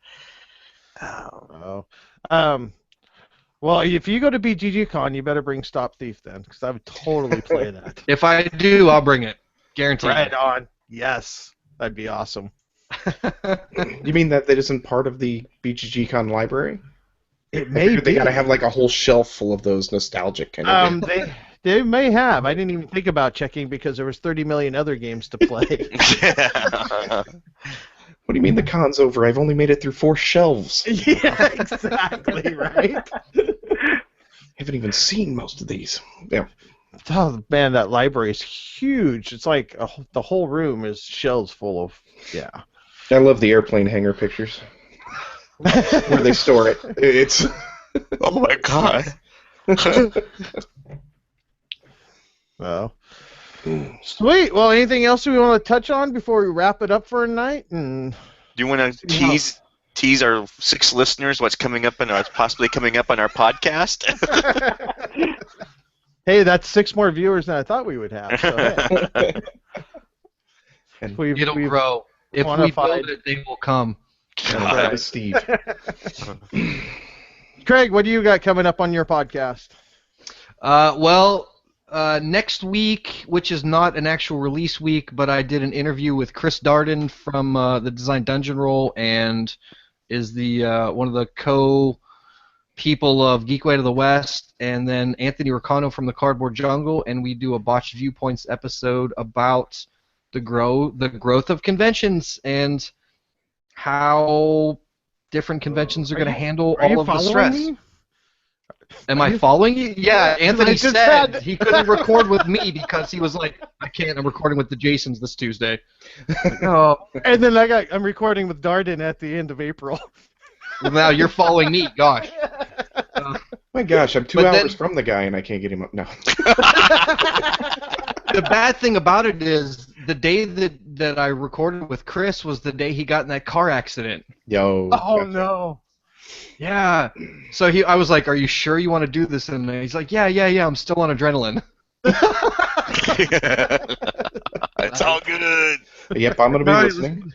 Oh. Well, if you go to BGGCon, you better bring Stop Thief then, because I would totally play that. If I do, I'll bring it. Guaranteed. Right on. Yes. That'd be awesome. You mean that isn't part of the BGGCon library? It may be. They gotta have like a whole shelf full of those nostalgic kind of games. They may have. I didn't even think about checking because there was 30 million other games to play. What do you do you mean the con's over? I've only made it through 4 shelves. Yeah, exactly, right? Haven't even seen most of these. Yeah. Oh, man, that library is huge. It's like the whole room is shelves full of, yeah. I love the airplane hangar pictures. Where they store it. It's... Oh my god. Well, sweet. Well, anything else we want to touch on before we wrap it up for a night? And Do you want to tease our 6 listeners what's possibly coming up on our podcast? Hey, that's 6 more viewers than I thought we would have. So, hey. And It'll grow. If we build it, they will come. that was Steve. Craig, what do you got coming up on your podcast? Next week, which is not an actual release week, but I did an interview with Chris Darden from the Design Dungeon Roll, and is the one of the co-people of Geekway to the West, and then Anthony Ricano from the Cardboard Jungle, and we do a Botched Viewpoints episode about the growth of conventions and how different conventions are going to handle all of the stress. Me? Am I following you? Yeah, Anthony just said he couldn't record with me because he was like, I can't, I'm recording with the Jasons this Tuesday. Oh, and then I'm recording with Darden at the end of April. Well, now you're following me, gosh. My gosh, I'm 2 hours from the guy and I can't get him up. No. The bad thing about it is the day that I recorded with Chris was the day he got in that car accident. Yo. Oh, no. Yeah. So I was like, are you sure you want to do this? And he's like, yeah, I'm still on adrenaline. It's all good. Yep, I'm going to be listening.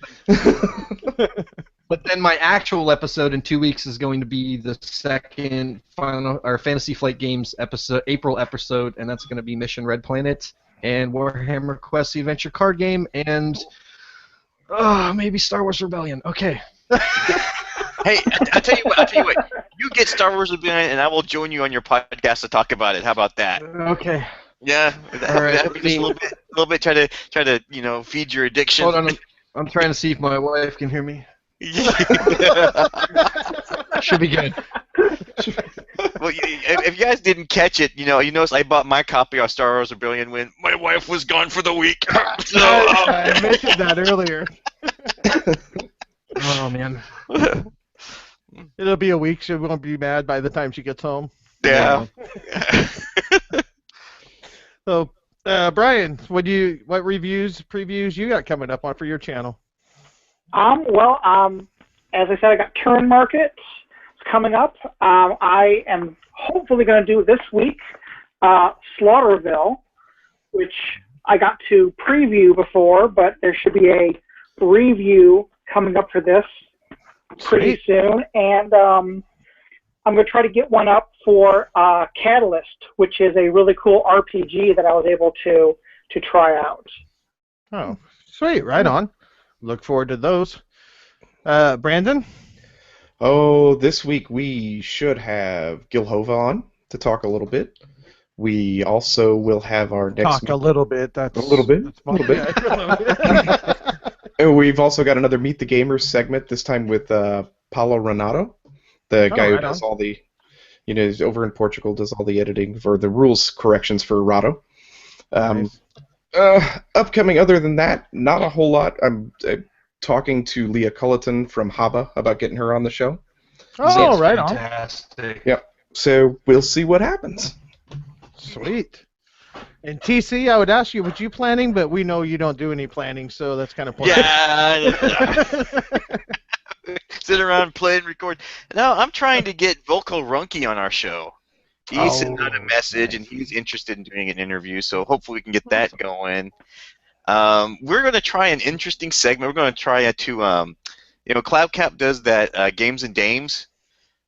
But then my actual episode in 2 weeks is going to be the second Fantasy Flight Games episode, April episode, and that's going to be Mission Red Planet and Warhammer Quest: The Adventure card game, and maybe Star Wars Rebellion. Okay. Hey, I'll tell you what. You get Star Wars Rebellion, and I will join you on your podcast to talk about it. How about that? Okay. Yeah. All right. Just a little bit. Try to feed your addiction. Hold on. I'm trying to see if my wife can hear me. Should be good. Well, if you guys didn't catch it, you notice I bought my copy of Star Wars Rebellion when my wife was gone for the week. So, I mentioned that earlier. Oh, man. It'll be a week. She won't be mad by the time she gets home. yeah. So, Brian, what reviews, previews you got coming up on for your channel? As I said, I got Turn Markets coming up. I am hopefully going to do this week Slaughterville, which I got to preview before, but there should be a review coming up for this pretty soon. And I'm going to try to get one up for Catalyst, which is a really cool RPG that I was able to try out. Oh, sweet. Right on. Look forward to those. Brandon? Oh, this week we should have Gil Hova on to talk a little bit. We also will have our next... A little bit. That's a little bit. That's a little bit. And we've also got another Meet the Gamers segment, this time with Paulo Renato, the guy who does all the... is over in Portugal, does all the editing for the rules corrections for Rado. Nice. Upcoming, other than that, not a whole lot. I'm talking to Leah Culleton from Haba about getting her on the show. Oh, right on. Fantastic. Yep. So we'll see what happens. Sweet. And TC, I would ask you, what you planning, but we know you don't do any planning, so that's kind of pointless. Yeah. Sit around, play, and record. No, I'm trying to get Volko Runke on our show. He's sent out a message, and he's interested in doing an interview, so hopefully we can get that going. We're going to try an interesting segment. We're going to try CloudCap does that Games and Dames.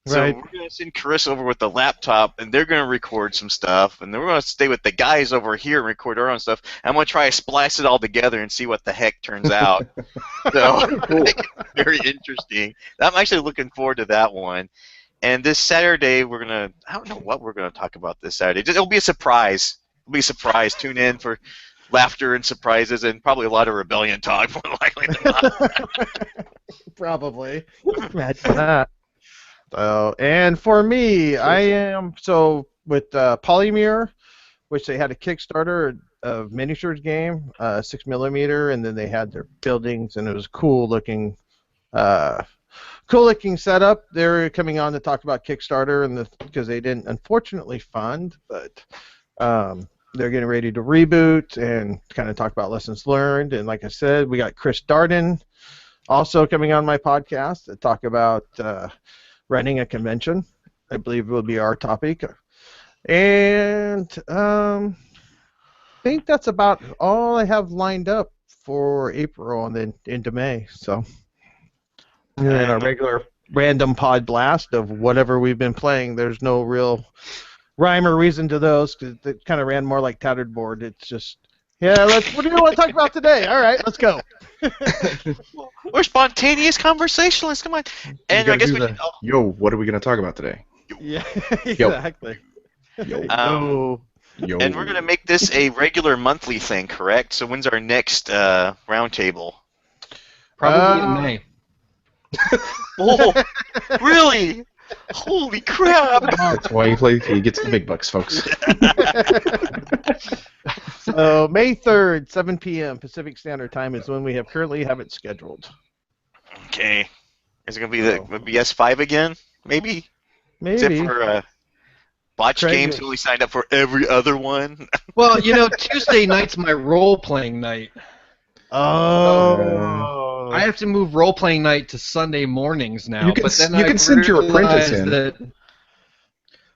So Right. we're going to send Chris over with the laptop, and they're going to record some stuff, and then we're going to stay with the guys over here and record our own stuff. I'm going to try to splice it all together and see what the heck turns out. So Cool. I think it's very interesting. I'm actually looking forward to that one. And this Saturday, I don't know what we're going to talk about this Saturday. It'll be a surprise. It'll be a surprise. Tune in for laughter and surprises, and probably a lot of rebellion talk, more likely than not. Probably. Imagine that. So, and for me, I am with Polymer, which they had a Kickstarter of miniatures game, 6mm, and then they had their buildings, and it was cool looking setup. They're coming on to talk about Kickstarter, and because they didn't unfortunately fund, but they're getting ready to reboot and kind of talk about lessons learned. And like I said, we got Chris Darden also coming on my podcast to talk about running a convention. I believe will be our topic. And I think that's about all I have lined up for April and then into May. So, and then our regular random pod blast of whatever we've been playing. There's no real rhyme or reason to those because it kind of ran more like tattered board. It's just, yeah, what do you want to talk about today? All right, let's go. We're spontaneous conversationalists. Come on. And I guess we should. Yo, what are we going to talk about today? Yeah, exactly. Yo. Yo. And we're going to make this a regular monthly thing, correct? So when's our next roundtable? Probably in May. Oh, really? Holy crap! That's why he gets the big bucks, folks. So May 3rd, 7 p.m. Pacific Standard Time is when we currently have it scheduled. Okay. Is it going to be the BS5 again? Maybe? Maybe. Except for botch Craig games, is- who only signed up for every other one. Well, Tuesday night's my role-playing night. Oh. I have to move role-playing night to Sunday mornings now. You can but then you I can send your apprentice realized in. that-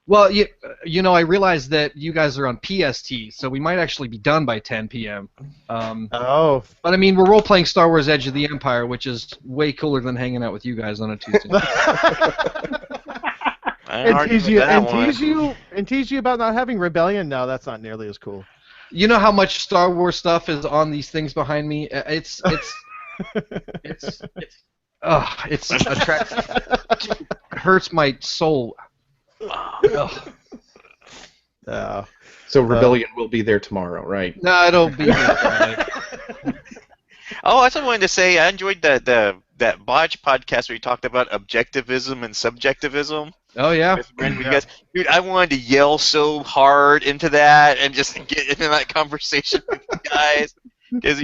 well, I realized that you guys are on PST, so we might actually be done by 10 p.m. Oh. But I mean, we're role-playing Star Wars: Edge of the Empire, which is way cooler than hanging out with you guys on a Tuesday night. And tease you about not having Rebellion. No, that's not nearly as cool. You know how much Star Wars stuff is on these things behind me? It's attractive. Hurts my soul. Ugh. So Rebellion will be there tomorrow, right? No, it'll be. Oh, I also wanted to say I enjoyed that Botch podcast where you talked about objectivism and subjectivism. Oh yeah. With you guys. Dude, I wanted to yell so hard into that and just get into that conversation with you guys because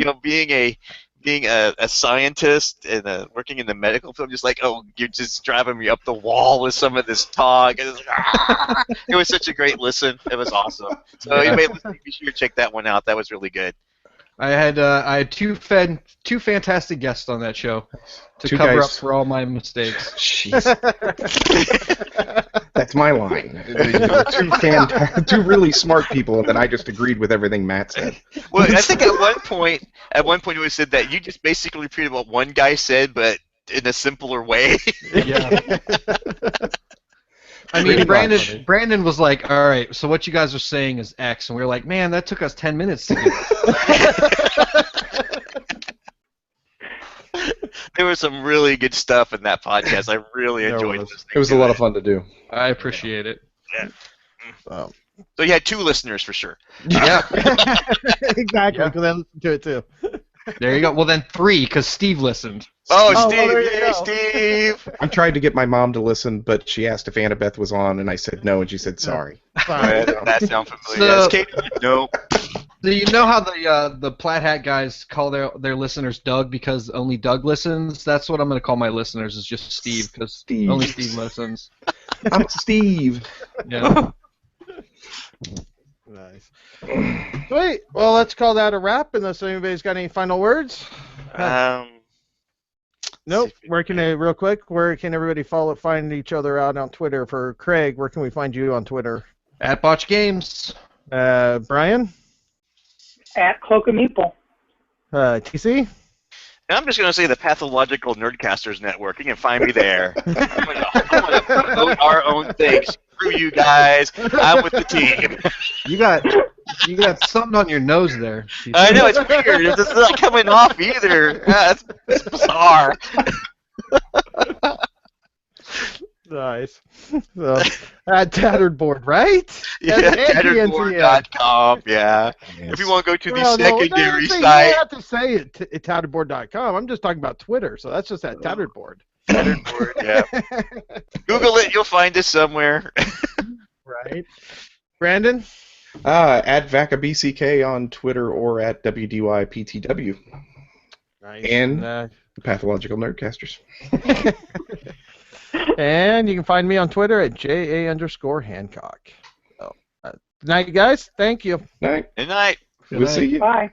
being a scientist and working in the medical field, just like, oh, you're just driving me up the wall with some of this talk. And it was such a great listen. It was awesome. So you may be sure to check that one out. That was really good. I had two fantastic guests on that show to Two cover guys. up for all my mistakes. Jeez. That's my line. Two really smart people, and then I just agreed with everything Matt said. Well, I think at one point it was said that you just basically repeated what one guy said, but in a simpler way. Yeah. I mean, Brandon was like, all right, so what you guys are saying is X, and we were like, man, that took us 10 minutes to get. There was some really good stuff in that podcast. I really enjoyed listening. It was a lot of fun to do. I appreciate it. Yeah. So you had 2 listeners for sure. Yeah. Exactly, because I listened to it too. There you go. Well, then 3, because Steve listened. Oh, Oh, Steve! well, there you Yay, go. Steve! I tried to get my mom to listen, but she asked if Annabeth was on, and I said no, and she said sorry. Fine. That sounds familiar. So- Kate? No. Do you know how the Plaid Hat guys call their listeners Doug because only Doug listens? That's what I'm going to call my listeners, is just Steve, because Steve. only Steve listens. I'm Steve. Yeah. Nice. Sweet. Well, let's call that a wrap. Unless anybody's got any final words. Nope. Where can everybody find each other out on Twitter? For Craig, where can we find you on Twitter? At Botch Games. Brian? At Cloak and Meeple. TC? And I'm just going to say the Pathological Nerdcasters Network. You can find me there. I'm going to promote our own thing. Screw you guys. I'm with the team. You got something on your nose there. I know, it's weird. It's just not coming off either. It's bizarre. Nice. So, At Tatteredboard, right? Yeah, And tatteredboard.com. Yeah. Yes. If you want to go to the Well, no, secondary you site, don't have to say it at tatteredboard.com. I'm just talking about Twitter, so that's just at Tatteredboard. Tatteredboard. Yeah. Google it. You'll find us somewhere. Right. Brandon? At VacaBCK on Twitter or at WDYPTW. Nice. And the Pathological Nerdcasters. And you can find me on Twitter at JA_Hancock. So, good night, guys. Thank you. Night. Good night. We'll see you. Bye.